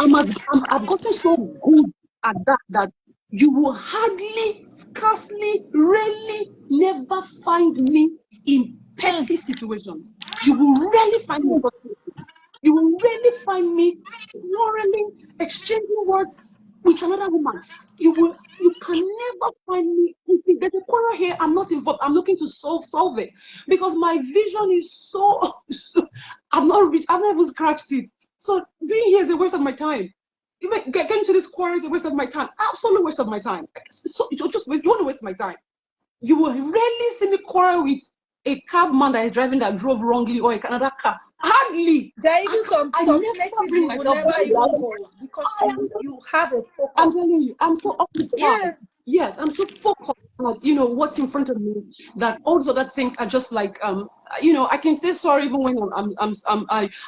gotten so good at that you will hardly, scarcely, rarely, never find me in Mm. petty situations. You will rarely find me in such places. You will rarely find me quarreling, exchanging words with another woman. You can never find me. If there's a quarrel here, I'm not involved. I'm looking to solve it, because my vision is so I've not reached. I've not even scratched it. So being here is a waste of my time. Even getting to this quarrel is a waste of my time. Absolute waste of my time. So you want to waste my time. You will rarely see me quarrel with a cabman that is driving that drove wrongly, or another car. Hardly. There are I, even I some never places bring you will myself never there. even go because I am you have a I'm focus. telling you, I'm so occupied. Yeah. Yes, I'm so focused at what's in front of me, that all those other things are just like I can say sorry even when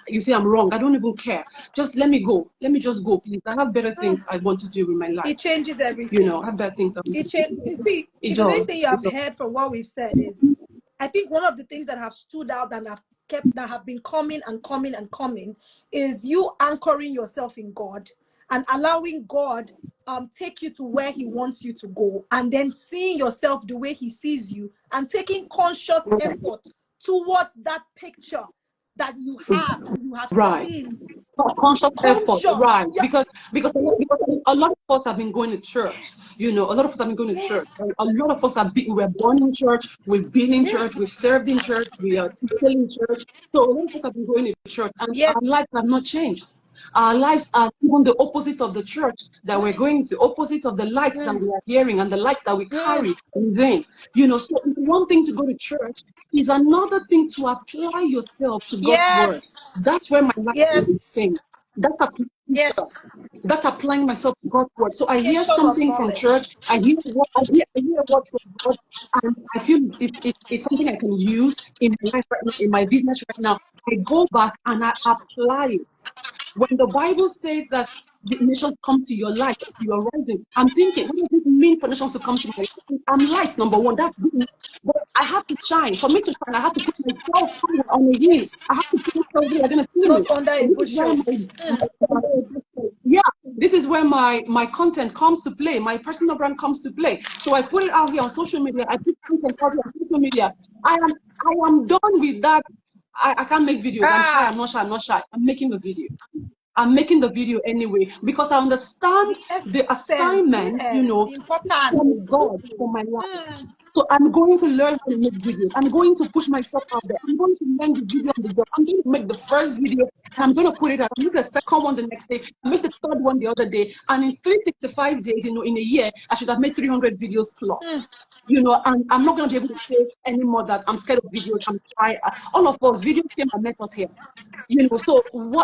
you say I'm wrong. I don't even care. Just let me go. Let me just go, please. I have better things I want to do with my life. It changes everything. I have better things I want to You do. see, It if there's does. anything you It have does. heard from what we've said is, I think one of the things that have stood out and that have been coming and coming and coming is you anchoring yourself in God and allowing God take you to where he wants you to go, and then seeing yourself the way he sees you and taking conscious effort towards that picture that you have Right. seen. Conscious effort, Conscious. right? Yeah. Because a lot of us have been going to church. Yes. You know, a lot of us have been going to church. Yes. A lot of us we were born in church. We've been in church. Yes. We've served in church. We are still in church. So a lot of us have been going to church, and Yes. our lives have not changed. Our lives are even the opposite of the church that we're Mm, going to, opposite of the light that mm, we are hearing and the light that we mm. carry within. You know, so it's one thing to go to church is another thing to apply yourself to God's word. That's where my Yes. life really Yes. changed. That's applying myself. Yes. That's applying myself to God's word. So I hear Application of something from knowledge. church. I hear a word from God, and I feel it's something I can use in my life right now, in my business right now. I go back and I apply it. When the Bible says that the nations come to your light, to your rising, I'm thinking, what does it mean for nations to come to my light? I'm light, number one. That's good. But I have to shine. For me to shine, I have to put myself somewhere on the hill. I have Yes. to put myself where they're going to see me. Not under So a this is where bushel. Mm. yeah, this is where my content comes to play. My personal brand comes to play. So I put it out here on social media. I put content out here on social media. I am done with that. I can't make videos. I'm shy. Ah. I'm not shy. I'm not shy. I'm making the video. I'm making the video anyway because I understand The the essence. assignment, you Yeah. know, The from importance. God for my life. Mm. So I'm going to learn how to make videos. I'm going to put myself out there. I'm going to learn the video on the job. I'm going to make the first video and I'm going to put it out. I'll make the second one the next day. I'll make the third one the other day. And in 365 days, you know, in a year, I should have made 300 videos plus. Mm. You know, and I'm not going to be able to say anymore that I'm scared of videos. I'm shy. All of us, videos came and met us here. You know, so why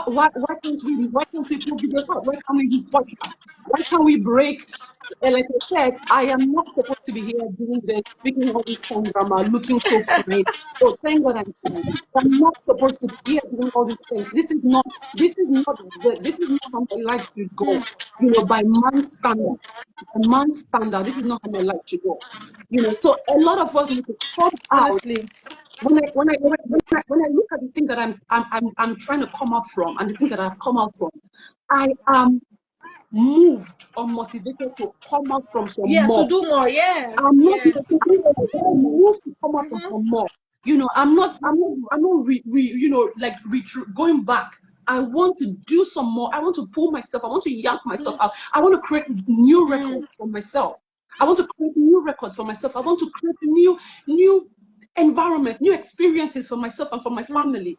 can't we put videos out? Why can't we use podcasts? Why can't we break? Like I said, I am not supposed to be here doing this, speaking all this fun drama, looking so fine. Oh, thank God I'm fine. I'm not supposed to be here doing all these things. This is not how my life should go. Mm. You know, by man's standard. By man's standard, this is not how my life should go. You know, so a lot of us need to come out Honestly. when I look at the things that I'm trying to come out from and the things that I've come out from, I am moved or motivated to come out from some Yeah, to more. do more. Yeah. I'm not Yeah. I'm moved to come out from Mm-hmm. some more. You know, I'm not you know, like going back. I want to do some more. I want to pull myself. I want to yank myself out. I want to create new Mm. records for myself. I want to create new records for myself. I want to create new environment, new experiences for myself and for my Mm. family.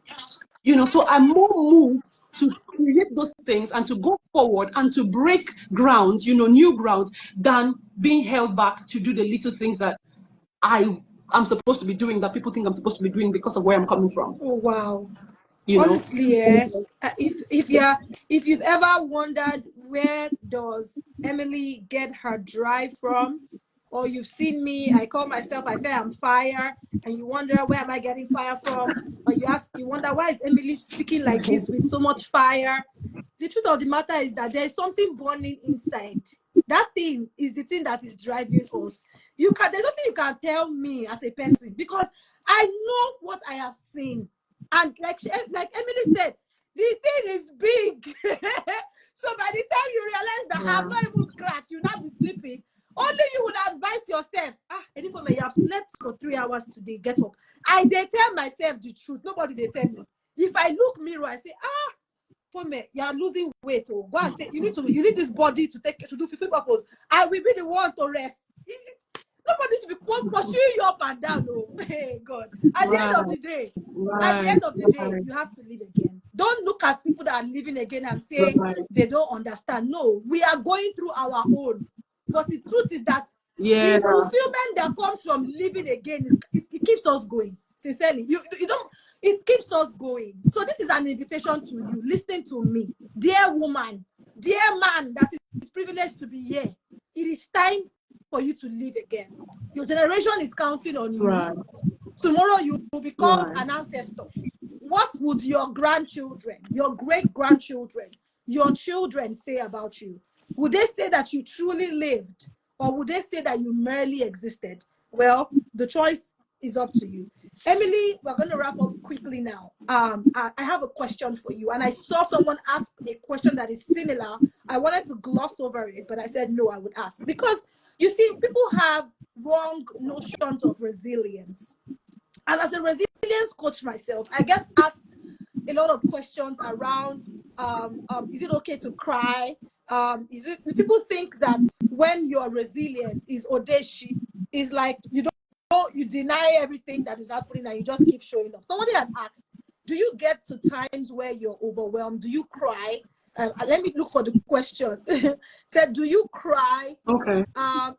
You know, so I'm more moved to create those things and to go forward and to break ground, you know, new ground, than being held back to do the little things that I'm supposed to be doing, that people think I'm supposed to be doing because of where I'm coming from. Oh wow. You know. Honestly, yeah. If you've ever wondered where does Emily get her drive from, or you've seen me, I call myself, I say I'm fire, and you wonder where am I getting fire from, or you wonder why is Emily speaking like this with so much fire. The truth of the matter is that there is something burning inside. That thing is the thing that is driving us. There's nothing you can tell me as a person because I know what I have seen. And like Emily said, the thing is big. So by the time you realize that I'm Yeah. not even scratched, you'll not be sleeping. Only you would advise yourself. Anything you have slept for 3 hours today, get up. They tell myself the truth. Nobody they tell me. If I look mirror, I say, for me, you are losing weight. Oh, go and take. You need this body to do fulfill purpose. I will be the one to rest. Nobody should be pursuing you up and down. Oh, hey God. At the end of Right, the day, right, you have to live again. Don't look at people that are living again and say right. they don't understand. No, we are going through our own. But the truth is that Yeah, the fulfillment that comes from living again, it keeps us going. Sincerely, you don't. It keeps us going. So this is an invitation to you. Listen to me, dear woman, dear man that is privileged to be here. It is time for you to live again. Your generation is counting on you. right, Tomorrow you will be called right. an ancestor. What would your grandchildren, your great grandchildren, your children say about you? Would they say that you truly lived, or would they say that you merely existed? Well, the choice is up to you. Emily, we're going to wrap up quickly now. I have a question for you, and I saw someone ask a question that is similar. I wanted to gloss over it, but I said no, I would ask because you see, people have wrong notions of resilience. And as a resilience coach myself, I get asked a lot of questions around is it okay to cry? Is it people think that when you're resilient is odeshi, is like you deny everything that is happening and you just keep showing up. Somebody had asked, do you get to times where you're overwhelmed? Do you cry? Let me look for the question. Said, do you cry? Okay.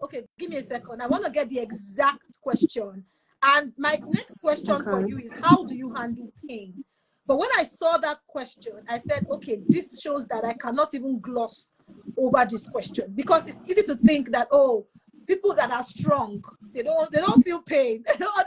Okay, give me a second. I want to get the exact question. And my next question for Okay. you is, how do you handle pain? But when I saw that question, I said, okay, this shows that I cannot even gloss over this question, because it's easy to think that, oh, people that are strong, they don't feel pain, or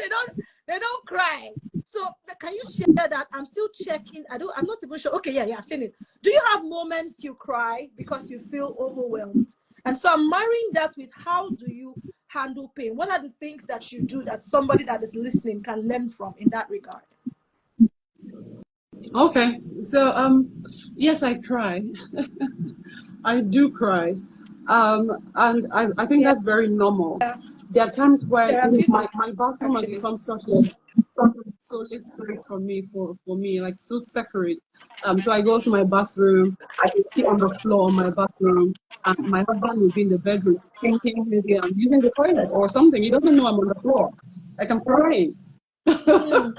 they don't cry. So can you share that? I'm still checking. I'm not even sure. Okay, yeah, I've seen it. Do you have moments you cry because you feel overwhelmed? And so I'm marrying that with, how do you handle pain? What are the things that you do that somebody that is listening can learn from in that regard? Okay. So yes, I cry. I do cry. And I think Yeah, that's very normal. There are times when therapeutic, my bathroom has actually. become such a solace place for me, like so sacred. So I go to my bathroom, I can sit on the floor in my bathroom, and my husband will be in the bedroom thinking maybe I'm using the toilet or something. He doesn't know I'm on the floor. Like I'm crying. Mm.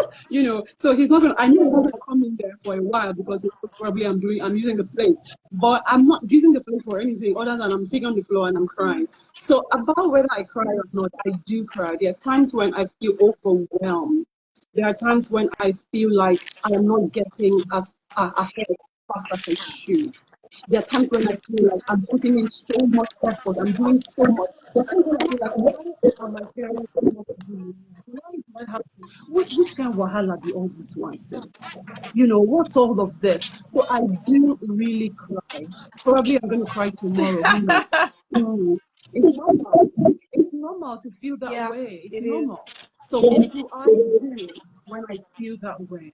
So he's not gonna. I know he's not gonna come in there for a while because probably I'm using the place, but I'm not using the place for anything other than I'm sitting on the floor and I'm crying. So about whether I cry or not, I do cry. There are times when I feel overwhelmed. There are times when I feel like I am not getting ahead as fast as I should. There are times when I feel like I'm putting in so much effort, I'm doing so much. There are times when I feel like, why are my parents so much doing this? Why do I have to? Which kind of wahala be all this one, sir? What's all of this? So I do really cry. Probably I'm going to cry tomorrow. Who knows? Mm. It's normal. It's normal to feel that Yeah, way. It's it is. normal. So what do I do when I feel that way?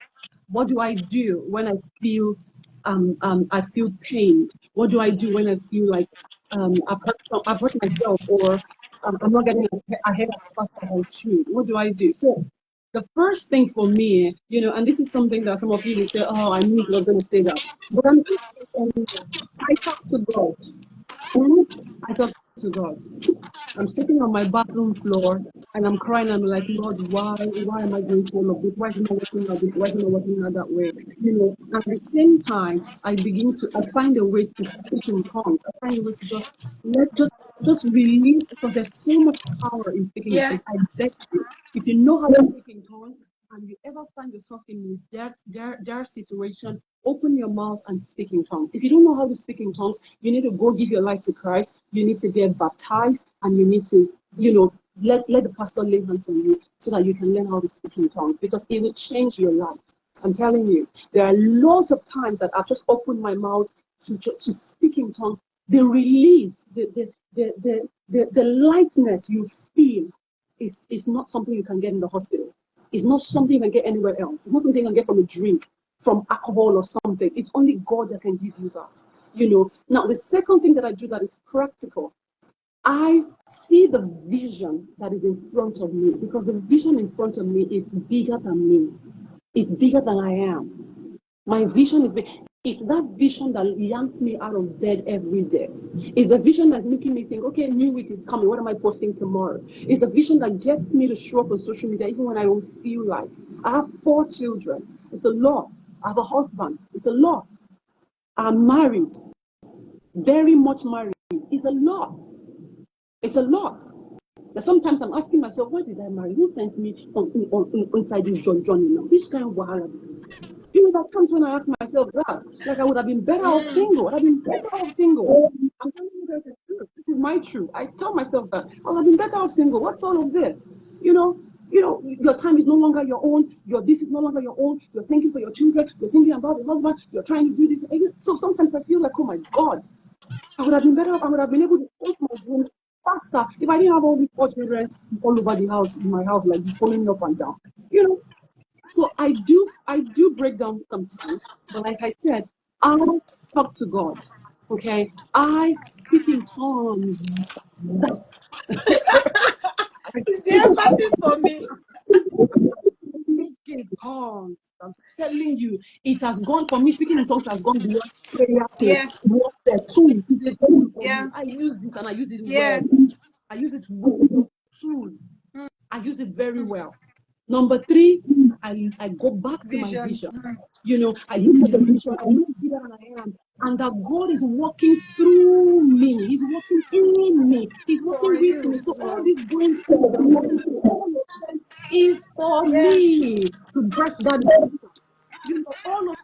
What do I do when I feel pained? What do I do when I feel like I've hurt myself, or I'm not getting ahead as fast as I should? What do I do? So the first thing for me, and this is something that some of you will say, oh, I knew you were going to say that. But I'm going to say something. I talk to God. Mhm. I talk to God. I'm sitting on my bathroom floor and I'm crying. I'm like, Lord, why am I going through all of this? Why is it not working like this? Why is it not working like that way? At the same time, I find a way to speak in tongues. I find a way to just release, because there's so much power in speaking in Yeah. tongues. I bet you, if you know how to speak in tongues and you ever find yourself in their situation, open your mouth and speak in tongues. If you don't know how to speak in tongues, you need to go give your life to Christ. You need to get baptized, and you need to, let the pastor lay hands on you so that you can learn how to speak in tongues, because it will change your life. I'm telling you, there are lots of times that I've just opened my mouth to speak in tongues. The release, the lightness you feel is not something you can get in the hospital. It's not something you can get anywhere else. It's not something you can get from a drink, from alcohol or something. It's only God that can give you that. Now the second thing that I do that is practical. I see the vision that is in front of me, because the vision in front of me is bigger than me. It's bigger than I am. My vision is big. It's that vision that yanks me out of bed every day. It's the vision that's making me think, okay, new week is coming. What am I posting tomorrow? It's the vision that gets me to show up on social media even when I don't feel like. I have 4 children. It's a lot. I have a husband. It's a lot. I'm married. Very much married. It's a lot. It's a lot. That sometimes I'm asking myself, why did I marry? Who sent me inside this journey now? Which kind of wahala is this? There are times when I ask myself that, like I would have been better off Mm. single. I'd have been better off single. I'm telling you guys the truth. This is my truth. I tell myself that I would have been better off single. What's all of this? Your time is no longer your own. This is no longer your own. You're thinking for your children. You're thinking about the husband. You're trying to do this. So sometimes I feel like, oh my God, I would have been better off. I would have been able to take my dreams faster if I didn't have all these 4 children all over the house, in my house, like this, following me up and down. So I do break down sometimes, but like I said, I talk to God. Okay, I speak in tongues. I It's the speak in emphasis for me. can't. I'm telling you, it has gone for me. Speaking in tongues has gone beyond prayer to Yeah. warfare. Tool is a tool for me. Yeah. I use it and I use it Yeah. well. I use it well. Tool. I use it very well. Number three, I go back to my Vision. vision. I look at the vision. I know it's bigger than I am, and that God is working through me. He's working in me. He's For working with you me. So as all well. this going through, all of them is for Yes. me to break that down. All of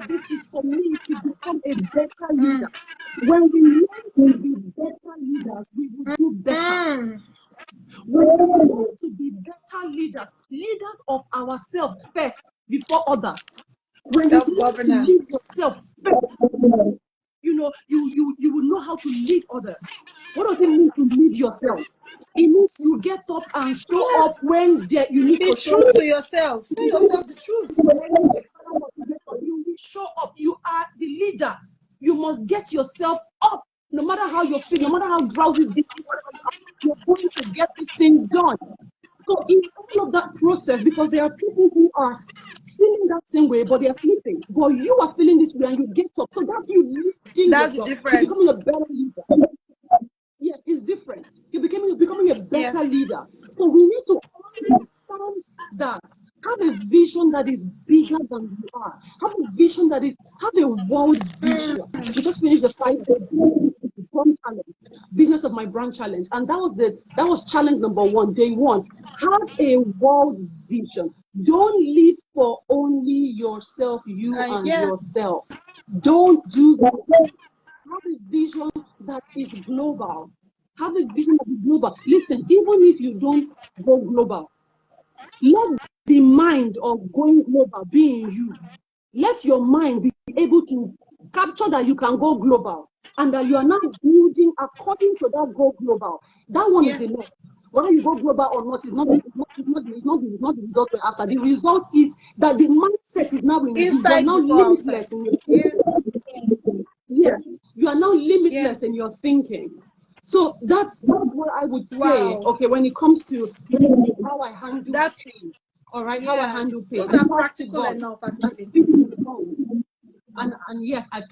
this is for me to become a better leader. When we learn to be better leaders, we will do better. Mm. We want to be better leaders, leaders of ourselves first before others. When you learn to lead Self-governance. yourself first, you will know how to lead others. What does it mean to lead yourself? It means you get up and show Yeah. up when you need Be to show true up. to yourself. Tell yourself the truth. You will show up. You are the leader. You must get yourself up, no matter how you feel, no matter how drowsy this is, whatever you are, you're going to get this thing done. So in all of that process, because there are people who are feeling that same way, but they are sleeping. But you are feeling this way and you get up. So that's you leading That's the yourself. You're difference. becoming a better leader. Yes, it's different. You're becoming a Yeah. better leader. So we need to understand that. Have a vision that is bigger than you are. Have a world vision. We just finished the 5-day brand challenge, business of my brand challenge, and that was challenge number 1, day 1. Have a world vision. Don't live for only yourself, you and Yeah. yourself. Don't do that. Have a vision that is global. Have a vision that is global. Listen, even if you don't go global, let the mind of going global be in you. Let your mind be able to capture that you can go global and that you are now building according to that go global. That one is Yeah. the next. Whether you go global or not is not the result we're after. The result is that the mindset is now in you. You are Inside now before limitless outside. in your Yeah. thinking. Yes, you are now Yeah. limitless in your thinking. So that's what I would say. Wow. Okay, when it comes to how I handle That's pain. All right, how I yeah. handle pain. Those I are talk to practical God enough and actually. speak to God. And yes, I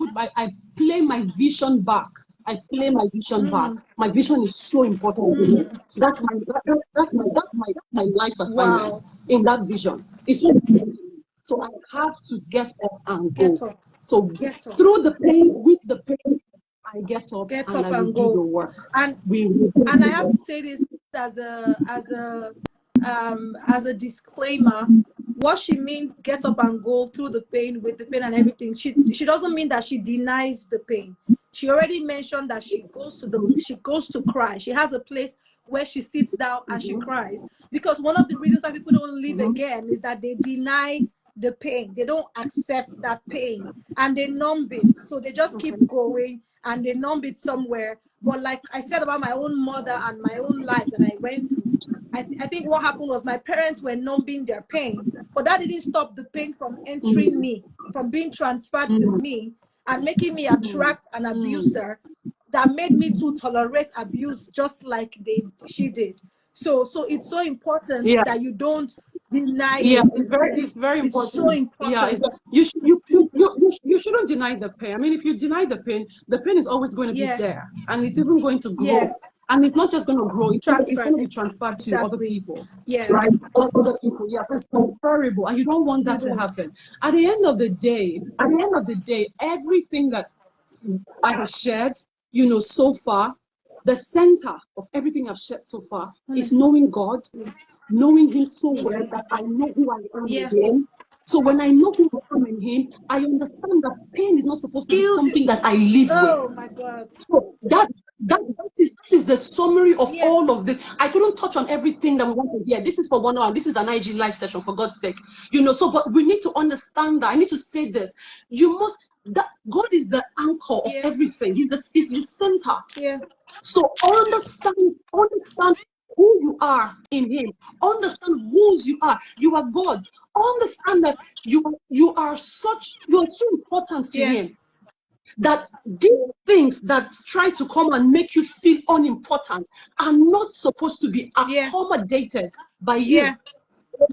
play my vision back. I play my vision back. My vision is so important to me. That's my life's assignment Wow. in that vision. It's so important to me. So I have to get up and Get go. up. So Get up. through the pain, with the pain, I get up Get and up I will and do the go. work. And We will do and I the have work. to say this as a disclaimer. What she means, get up and go through the pain, with the pain and everything. She doesn't mean that she denies the pain. She already mentioned that she goes to cry. She has a place where she sits down and she cries, because one of the reasons that people don't live Mhm. again is that they deny the pain. They don't accept that pain and they numb it. So they just keep Okay. going and they numb it somewhere. But like I said about my own mother and my own life that I went through, I think what happened was my parents were numbing their pain, but that didn't stop the pain from entering Mm, me, from being transferred to mm, me and making me mm, attract an mm. abuser that made me to tolerate abuse just like she did. So it's so important Yeah, that you don't deny yeah, it. it's very It's so important. Yeah, important. you shouldn't deny the pain. I mean, if you deny the pain is always going to be Yeah. there, and it's even going to Yeah. grow. And it's not just going to grow; it's Transfer. going to be transferred to other Exactly. people, Yeah. right? Other people, yeah, it's transferable, and you don't want You that to don't. happen. At the end of the day, everything that I have shared, so far, the center of everything I've shared so far is Honestly. knowing God, knowing Him so Yeah. well that I know who I am in Yeah. Him. So when I know who I am in Him, I understand that pain is not supposed to be Heals you. something that I live with. Oh my God. So that is the summary of Yeah. all of this. I couldn't touch on everything that we want to hear. This is for 1 hour. This is an IG live session, for God's sake. So but we need to understand that. I need to say this. You must that God is the anchor of Yeah. everything. He's the center. Yeah. So understand who you are in Him. Understand whose you are. You are God's. Understand that you are so important to Yeah. Him, that these things that try to come and make you feel unimportant are not supposed to be Yeah. accommodated by Yeah. you.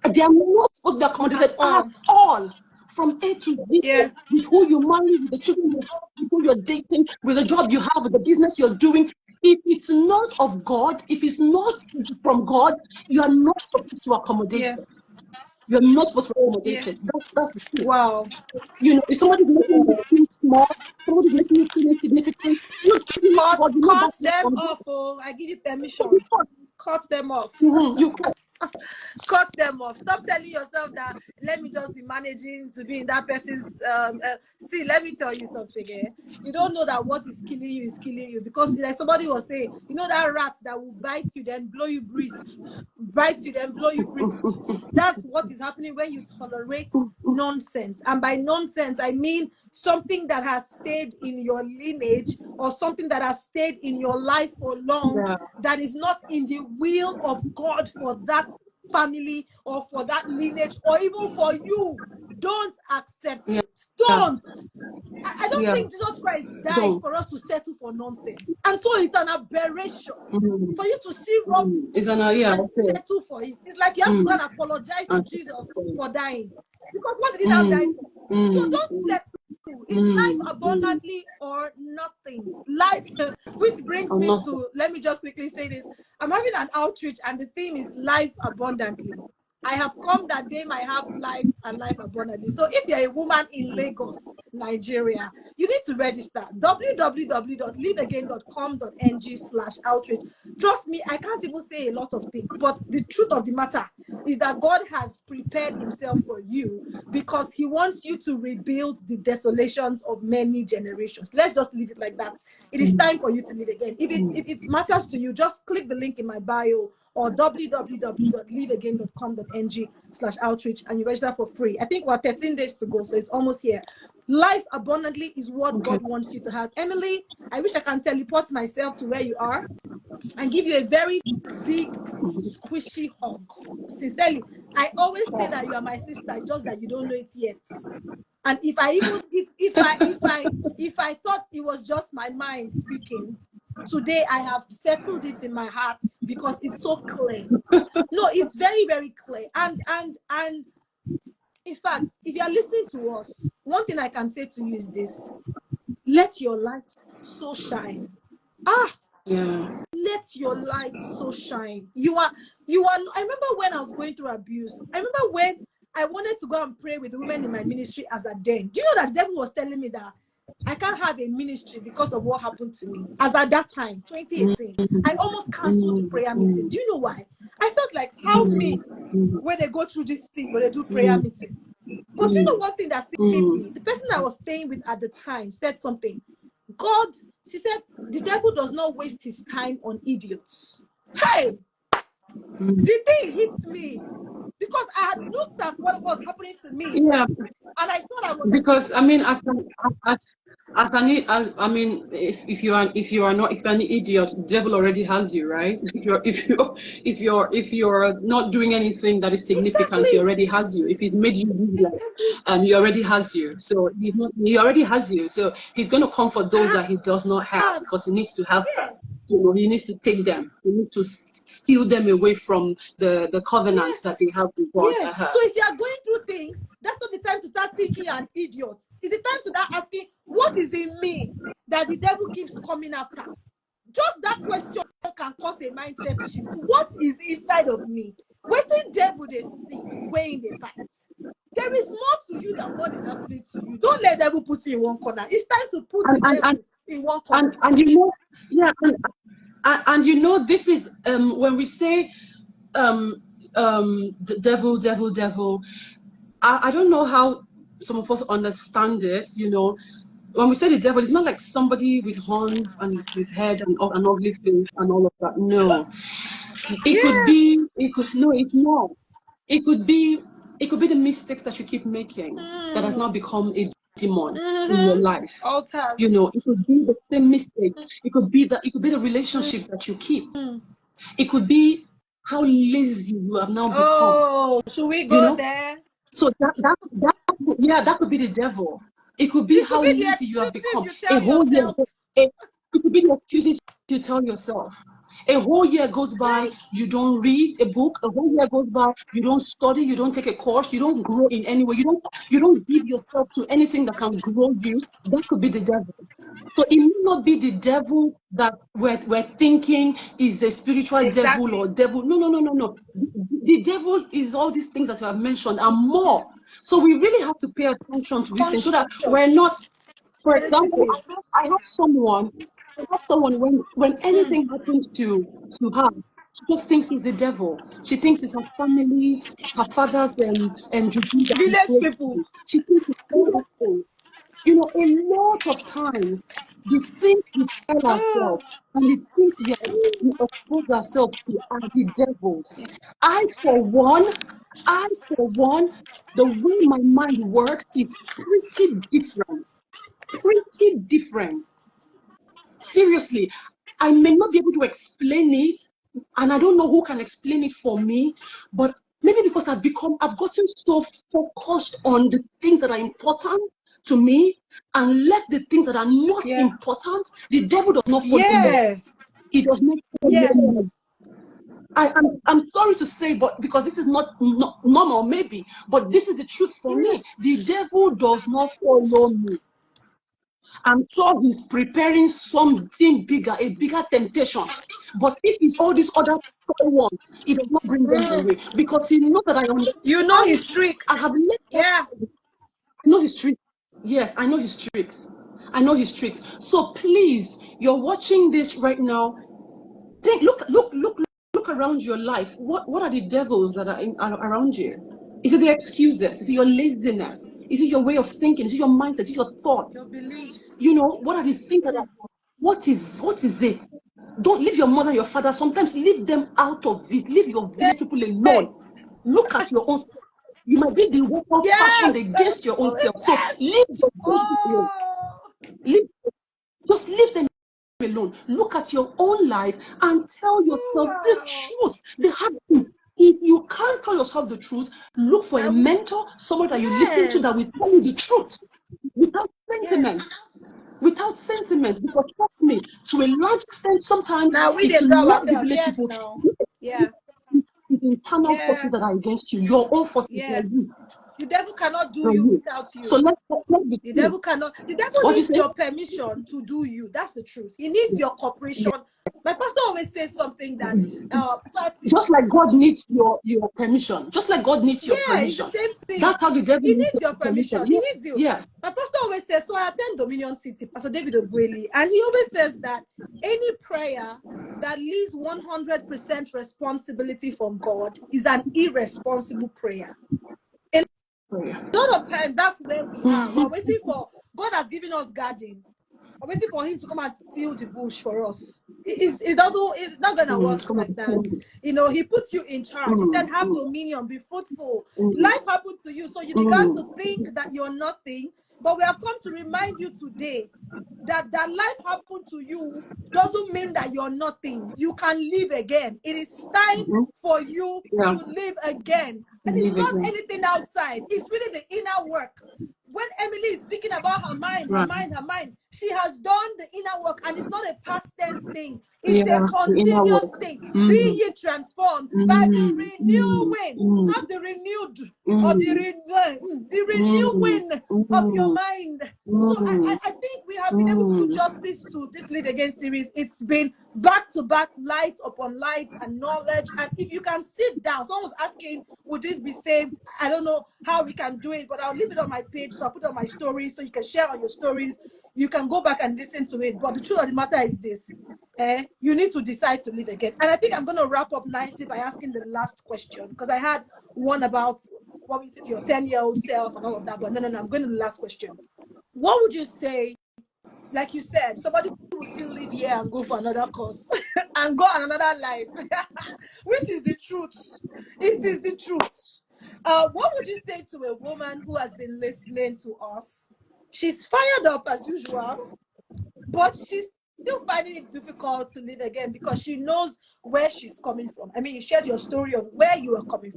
They are not supposed to be accommodated At at all. all, from A to Z, Yeah. with who you marry, with the children you have, with who you're dating, with the job you have, with the business you're doing. If it's not of God, if it's not from God, you are not supposed to accommodate Yeah. it. You're not supposed to accommodate Yeah. it. That's the truth. Wow. You know, if somebody's making you feel small, somebody's making you feel insignificant, you know Cut, God, you know cut that's not them from God. off. Oh, I give you So you permission. cut. Cut them off. You cut. Cut them off. Stop telling yourself that let me just be managing to be in that person's. See, let me tell you something. You don't know that what is killing you is killing you, because like somebody was saying, you know that rat that will bite you then blow you breeze, bite you then blow you breeze. That's what is happening when you tolerate nonsense. And by nonsense, I mean something that has stayed in your lineage or something that has stayed in your life for long, Yeah. that is not in the will of God for that family or for that lineage or even for you. Don't accept Yeah. it. Don't. I don't Yeah. think Jesus Christ died Don't. for us to settle for nonsense. And so it's an aberration Mm. for you to see rubbish It's an yeah, and okay. settle for it. It's like you have to go Mm. and apologize to Okay. Jesus for dying. Because what did he now die Mm. for? So Mm. don't settle. It's life Mm. Mm. abundantly or nothing. Life, which brings Or me nothing. to, let me just quickly say this. I'm having an outreach and the theme is life abundantly. I have come that they might have life and life abundantly. So if you're a woman in Lagos, Nigeria, you need to register www.liveagain.com.ng/outreach. Trust me, I can't even say a lot of things, but the truth of the matter is that God has prepared himself for you because he wants you to rebuild the desolations of many generations. Let's just leave it like that. It is time for you to live again. If it matters to you, just click the link in my bio or www.liveagain.com.ng/outreach and you register for free. I think we're 13 days to go, so it's almost here. Life abundantly is what Okay. God wants you to have. Emily, I wish I can teleport myself to where you are and give you a very big, squishy hug. Sincerely, I always say that you are my sister, just that you don't know it yet. And if I even if I thought it was just my mind speaking, today I have settled it in my heart because it's so clear. No, it's very, very clear. And in fact, if you are listening to us, one thing I can say to you is this: let your light so shine. Ah, Yeah. let your light so shine. You are I remember when I was going through abuse. I remember when I wanted to go and pray with the women in my ministry as a den. Do you know that the devil was telling me that I can't have a ministry because of what happened to me? As at that time, 2018, I almost canceled the prayer meeting. Do you know why? I felt like, how me, when they go through this thing, when they do prayer meeting. But you know one thing that saved me? The person I was staying with at the time said something. God, she said, the devil does not waste his time on idiots. Hey, the thing hits me because I had looked at what was happening to me Yeah. and I thought I was an Because I idiot. mean, as I mean, if you are not if you're an idiot, the devil already has you, right? If you're not doing anything that is significant, he Exactly. already has you. If he's made you useless, Exactly. he already has you. So he already has you. So he's going to comfort those that he does not have Ah, because he needs to have, yeah. he needs to take them. He needs to steal them away Yes. from the covenant that Yes. they have with God. Yeah. Uh-huh. So if you are going through things, that's not the time to start thinking you're an idiot. It's the time to start asking, what is in me that the devil keeps coming after? Just that question can cause a mindset shift. What is inside of me? Wetin devil they see weighing the fight? There is more to you than what is happening to you. Don't let devil put you in one corner. It's time to put the And devil in one corner. and you know, yeah, and you know, this is when we say the devil. I don't know how some of us understand it. You know, when we say the devil, it's not like somebody with horns and his head and an ugly face and all of that. No, it could Yeah. be. It could no. It's not. It could be. It could be the mistakes that you keep making that has now Mm. become a demon in your Mm-hmm. life. You Altars. know, it could be the same mistake. It could be the relationship that you keep. Mm. It could be how lazy you have now become. Oh, should we You go know, there? so yeah, that could be the devil. It could be It could how be the lazy you have excuses become. you A tell whole year yourself. ago, it could be the excuses you tell yourself. A whole year goes by, you don't read a book. A whole year goes by, you don't study, you don't take a course, you don't grow in any way. You don't give yourself to anything that can grow you. That could be the devil. So it may not be the devil that we're thinking is a spiritual devil or Exactly. devil. No, no, no, no, no. The devil is all these things that you have mentioned and more. So we really have to pay attention to these things so that we're Conscious. not, for example, Sensitive. I have someone when anything happens to her, she just thinks it's the devil. She thinks it's her family, her father's juju that is Village people. breaking. She thinks it's all these things. A lot of times the things we tell ourselves and the things we expose ourselves to are the devils. I, for one, I, for one, the way my mind works is pretty different. Pretty different. Seriously, I may not be able to explain it, and I don't know who can explain it for me, but maybe because I've gotten so focused on the things that are important to me and left the things that are not Yeah. important. The devil does not follow me. Yeah. He does not follow me. Yes. I'm sorry to say, but because this is not normal, maybe, but this is the truth for Yeah. me. The devil does not follow me. I'm sure he's preparing something bigger, a bigger temptation. But if it's all these other toy ones, he does not bring them my way because he knows that I You know understand. his tricks. I have let that. Yeah. I know his tricks. Yes, I know his tricks. I know his tricks. So please, you're watching this right now. Look around your life. What are the devils that are around you? Is it the excuses? Is it your laziness? Is it your way of thinking? Is it your mindset? Is it your Your thoughts? beliefs. What are the things that are, what is it? Don't leave your mother and your father. Sometimes leave them out of it. Leave your village people Hey. alone. Look at your own self. You might be the weapon fashioned Yes. against your own self. So Yes. leave your village alone. Oh. Leave, just leave them alone. Look at your own life and tell yourself the Wow. truth. The hard truth. If you can't tell yourself the truth, look for a That would. mentor, someone that you listen to that will Yes. tell you the truth without sentiment. Yes. Without sentiment, because trust me, to a large extent, sometimes Now we it's they tell not the ourselves. village Yes. people. Now. Yeah. It's internal forces Yeah. that are against you. Your own forces Yeah. are you. The devil cannot do Are you you. without So you. let's be The clear. devil cannot. The devil What you needs say? your permission to do you. That's the truth. He needs your cooperation. My pastor always says something that. So Just like God needs your permission. Just like God needs your yeah, it's the permission. same thing. That's how the devil He needs needs your your permission. permission. He Yes. needs you. Yes. My pastor always says, so I attend Dominion City, Pastor David Obueli, and he always says that any prayer that leaves 100% responsibility for God is an irresponsible prayer. A lot of times, that's where we are. We're waiting for, God has given us garden. We're waiting for him to come and till the bush for us. It's not gonna work Come like that. on. He put you in charge. He said, have dominion, be fruitful. Life happened to you, so you began to think that you're nothing. But we have come to remind you today that life happened to you doesn't mean that you're nothing. You can live again. It is time for you Yeah. to live again. And it's Leave not again. anything outside. It's really the inner work. When Emily is speaking about her mind, Right. she has done the inner work, and it's not a past tense thing. It's a Yeah. The inner continuous work. thing. Be ye transformed by the renewing, not the renewed or the renewing of your mind. So I think we have been able to do justice to this Live Again series. It's been back to back, light upon light and knowledge. And if you can sit down, someone was asking, would this be saved? I don't know how we can do it, but I'll leave it on my page. So I'll put it on my stories so you can share on your stories. You can go back and listen to it. But the truth of the matter is this. You need to decide to live again. And I think I'm going to wrap up nicely by asking the last question, because I had one about what we say to your 10-year-old self and all of that. But no. I'm going to the last question. What would you say, like you said, somebody will still live here and go for another course and go on another life, which is the truth. It is the truth. What would you say to a woman who has been listening to us? She's fired up as usual, but she's still finding it difficult to live again because she knows where she's coming from. I mean, you shared your story of where you are coming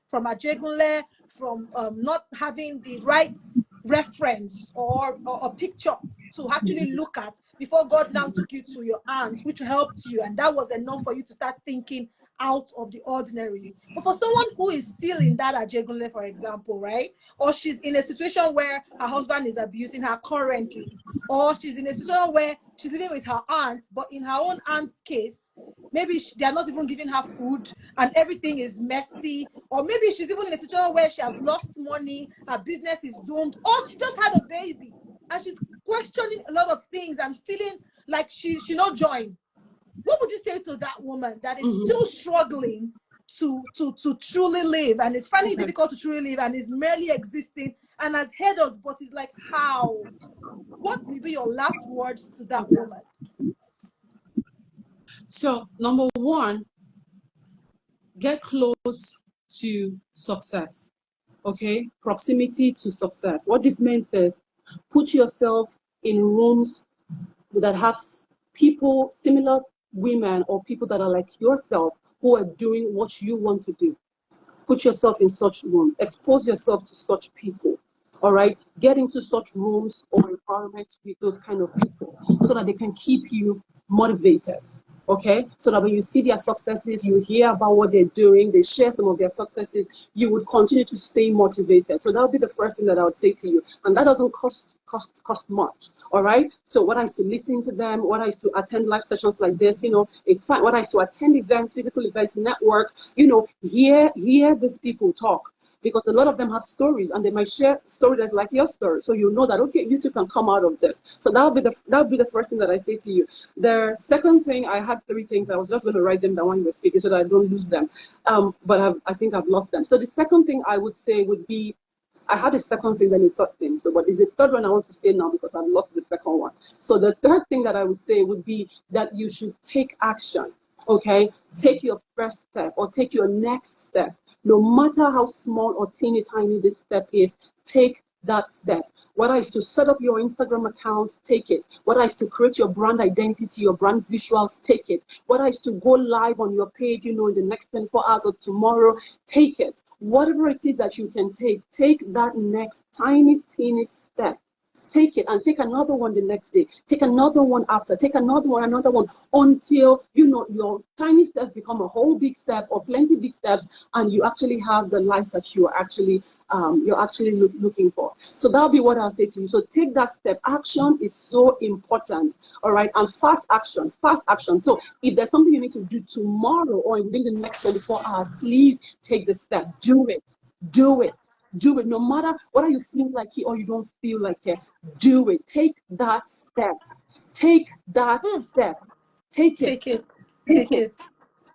from Ajegunle, from not having the right reference or a picture to actually look at before God now took you to your aunt, which helped you, and that was enough for you to start thinking out of the ordinary. But for someone who is still in that Ajegule, for example, right? Or she's in a situation where her husband is abusing her currently, or she's in a situation where she's living with her aunt, but in her own aunt's case, maybe they are not even giving her food and everything is messy, or maybe she's even in a situation where she has lost money, her business is doomed, or she just had a baby and she's questioning a lot of things and feeling like she not join. What would you say to that woman that is still struggling to truly live and is finding it Okay. difficult to truly live and is merely existing and has heard us, but is like, how? What will be your last words to that woman? So, number one, get close to success. Okay? Proximity to success. What this means is put yourself in rooms that have people, similar women or people that are like yourself who are doing what you want to do. Put yourself in such rooms. Expose yourself to such people. All right? Get into such rooms or environments with those kind of people so that they can keep you motivated. Okay, so that when you see their successes, you hear about what they're doing, they share some of their successes, you would continue to stay motivated. So that would be the first thing that I would say to you, and that doesn't cost much. All right, so what I used to listen to them, what I used to attend live sessions like this, it's fine. What I used to attend events, physical events, network, hear these people talk, because a lot of them have stories and they might share stories that's like your story. So you know that, okay, you too can come out of this. So that would be the first thing that I say to you. The second thing, I had three things. I was just going to write them down when you were speaking so that I don't lose them. But I think I've lost them. So the second thing I would say would be, I had a second thing, then a third thing. So what is the third one I want to say now, because I've lost the second one. So the third thing that I would say would be that you should take action. Okay? Take your first step or take your next step. No matter how small or teeny tiny this step is, take that step. Whether it's to set up your Instagram account, take it. Whether it's to create your brand identity, your brand visuals, take it. Whether it's to go live on your page, in the next 24 hours or tomorrow, take it. Whatever it is that you can take that next tiny, teeny step. Take it and take another one the next day. Take another one after. Take another one until your tiny steps become a whole big step or plenty big steps, and you actually have the life that you're actually looking for. So that'll be what I'll say to you. So take that step. Action is so important. All right, and fast action. So if there's something you need to do tomorrow or within the next 24 hours, please take the step. Do it. No matter whether you feel like it or you don't feel like it, do it. Take that step. Take that step. Take it. Take it. Take Take it. it.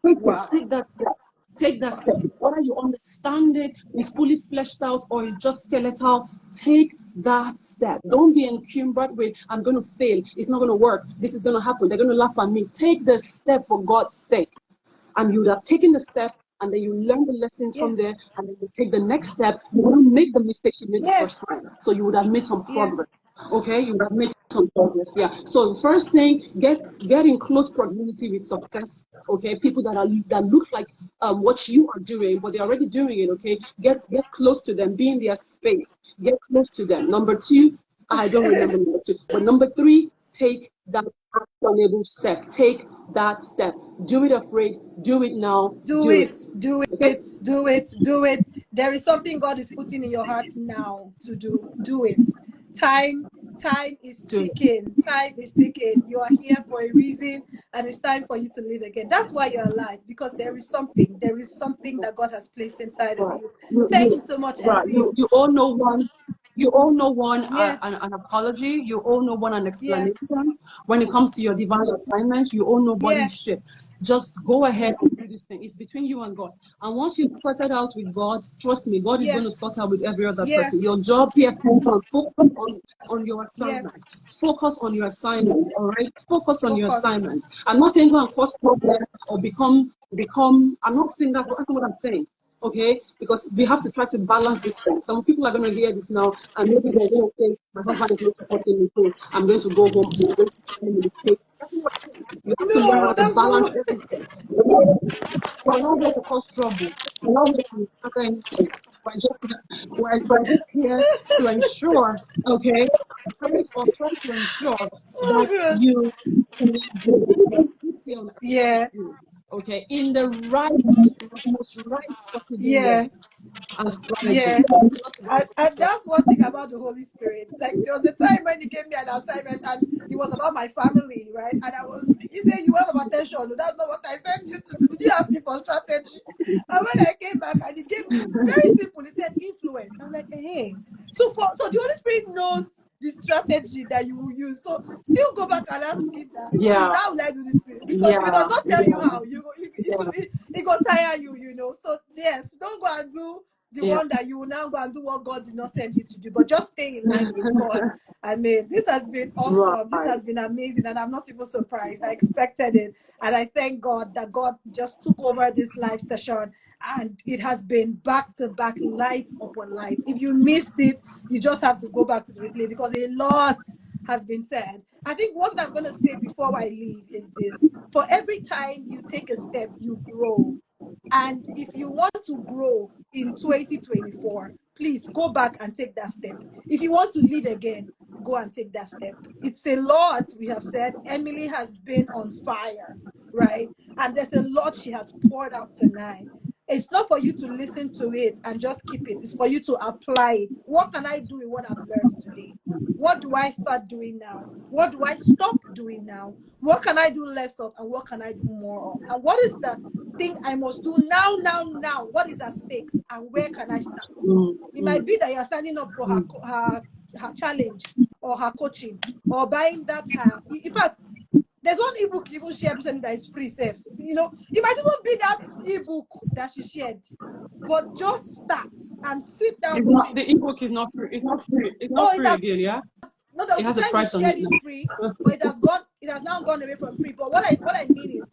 Take it. Wow. Take that step. Take that step. Whether you understand it, is fully fleshed out, or it's just skeletal, take that step. Don't be encumbered with, I'm going to fail. It's not going to work. This is going to happen. They're going to laugh at me. Take the step for God's sake. And you would have taken the step, and then you learn the lessons Yeah. from there, and then you take the next step. You wouldn't make the mistakes you made the Yeah. first time. So you would have made some Yeah. progress. Okay, you would have made some progress. Yeah. So the first thing, get in close proximity with success. Okay, people that look like what you are doing, but they're already doing it. Okay, get close to them. Be in their space. Get close to them. Number two, I don't remember number two, but number three, take that actionable step. Take that step. Do it afraid. Do it now. Do Do it. it. Do Okay? it. Do it. Do it. There is something God is putting in your heart now to do. Do it. Time time is Do it. ticking. Time is ticking. You are here for a reason, and it's time for you to live again. That's why you're alive, because there is something. There is something that God has placed inside of Right. you. You, Thank you, you so much, right. Emily. You all know one. You all know one Yeah. an apology. You all know one an Yeah. explanation. When it comes to your divine assignment, you all know body Yeah. shit. Just go ahead and do this thing. It's between you and God. And once you've sorted out with God, trust me, God is Yeah. going to sort out with every other Yeah. person. Your job here, focus on your Yeah. assignment. Focus on your assignment. All right. Focus on your Focus. assignment. I'm not saying go and cause problems or become. I'm not saying that. That's not what I'm saying. Okay, because we have to try to balance this thing. Some people are going to hear this now, and maybe they're going to say, "My husband is not supporting me, so I'm going to go home and wait for him in his state." You have to learn No, how to that's not balance what. everything. So we're not here to cause trouble. We're not here to scatter anything. we're just here to ensure, okay, praise or try to ensure Oh that God. you can live here on earth Yeah, okay, in the right, most right possible way yeah, and strategy. yeah. Not about And perfect. that's one thing about the Holy Spirit. Like there was a time when he gave me an assignment and it was about my family, right? And he said, you have attention. That's not what I sent you to do. Did you ask me for strategy? And when I came back and he gave me very simple, he said influence. I'm like, hey. So the Holy Spirit knows the strategy that you will use. So still go back and ask him that, please, Yeah, how will I do this thing? Because if he does yeah, not tell you yeah, how, yeah, it will tire you, you know. So yes, don't go and do the yeah. one that you will now go and do what God did not send you to do, but just stay in line with God. I mean, this has been awesome. This Right. has been amazing, and I'm not even surprised. I expected it, and I thank God that God just took over this live session, and it has been back to back, light upon light. If you missed it, you just have to go back to the replay because a lot has been said. I think what I'm going to say before I leave is this: for every time you take a step, you grow. And if you want to grow in 2024, please go back and take that step. If you want to live again, go and take that step. It's a lot we have said. Emily has been on fire, right? And there's a lot she has poured out tonight. It's not for you to listen to it and just keep it. It's for you to apply it. What can I do with what I've learned today? What do I start doing now? What do I stop doing now? What can I do less of and what can I do more of? And what is the thing I must do now, now, now? What is at stake and where can I start? Mm, It might mm, be that you're signing up for mm. her challenge or her coaching or buying that her. In fact, there's one ebook even shared recently that is free, safe. You know, it might even be that ebook that she shared, but just start and sit down It's with not it. the ebook is not free. It's not free. It's not Oh, it free has again. Yeah, no, there it was a has a time we price on shared it it now. free, but it has now gone away from free. But what I mean is,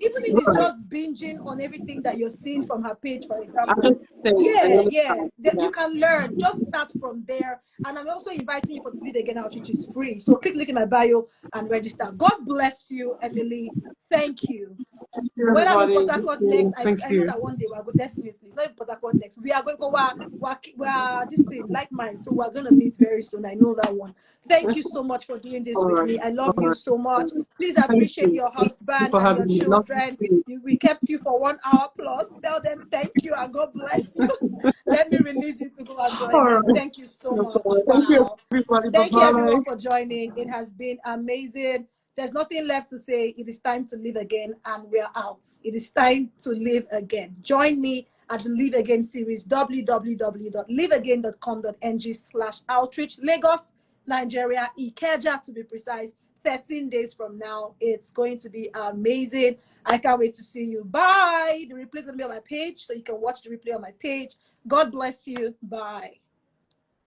even if it's Right. just binging on everything that you're seeing from her page, for I example, just say and yeah, yeah, understand. that Yeah. you can learn. Just start from there. And I'm also inviting you for the Lead Again outreach is free. So click link in my bio and register. God bless you, Emily. Thank you. Thank you, When I'm in everybody. Port Thank Harcourt next, you. Thank I know you. that one day we're going definitely. It's not in Port Harcourt next. We are going to go. We're this thing like mine, so we're going to meet very soon. I know that one. Thank you so much for doing this All with right. me. I All love you right. so much. Please Thank appreciate you. your Thank you husband for and your having me. Love you children. too. We kept you for 1 hour plus. Tell them thank you and God bless you. Let me release you to go and All join them. right. Thank you so No much. problem. Thank you, Wow. everybody. Bye Thank you bye. everyone for joining. It has been amazing. There's nothing left to say. It is time to live again, and we're out. It is time to live again. Join me at the Live Again series, www.liveagain.com.ng/outreach, Lagos, Nigeria, Ikeja to be precise. 13 days from now. It's going to be amazing. I can't wait to see you. Bye. The replay is going to be on my page, so you can watch the replay on my page. God bless you. Bye.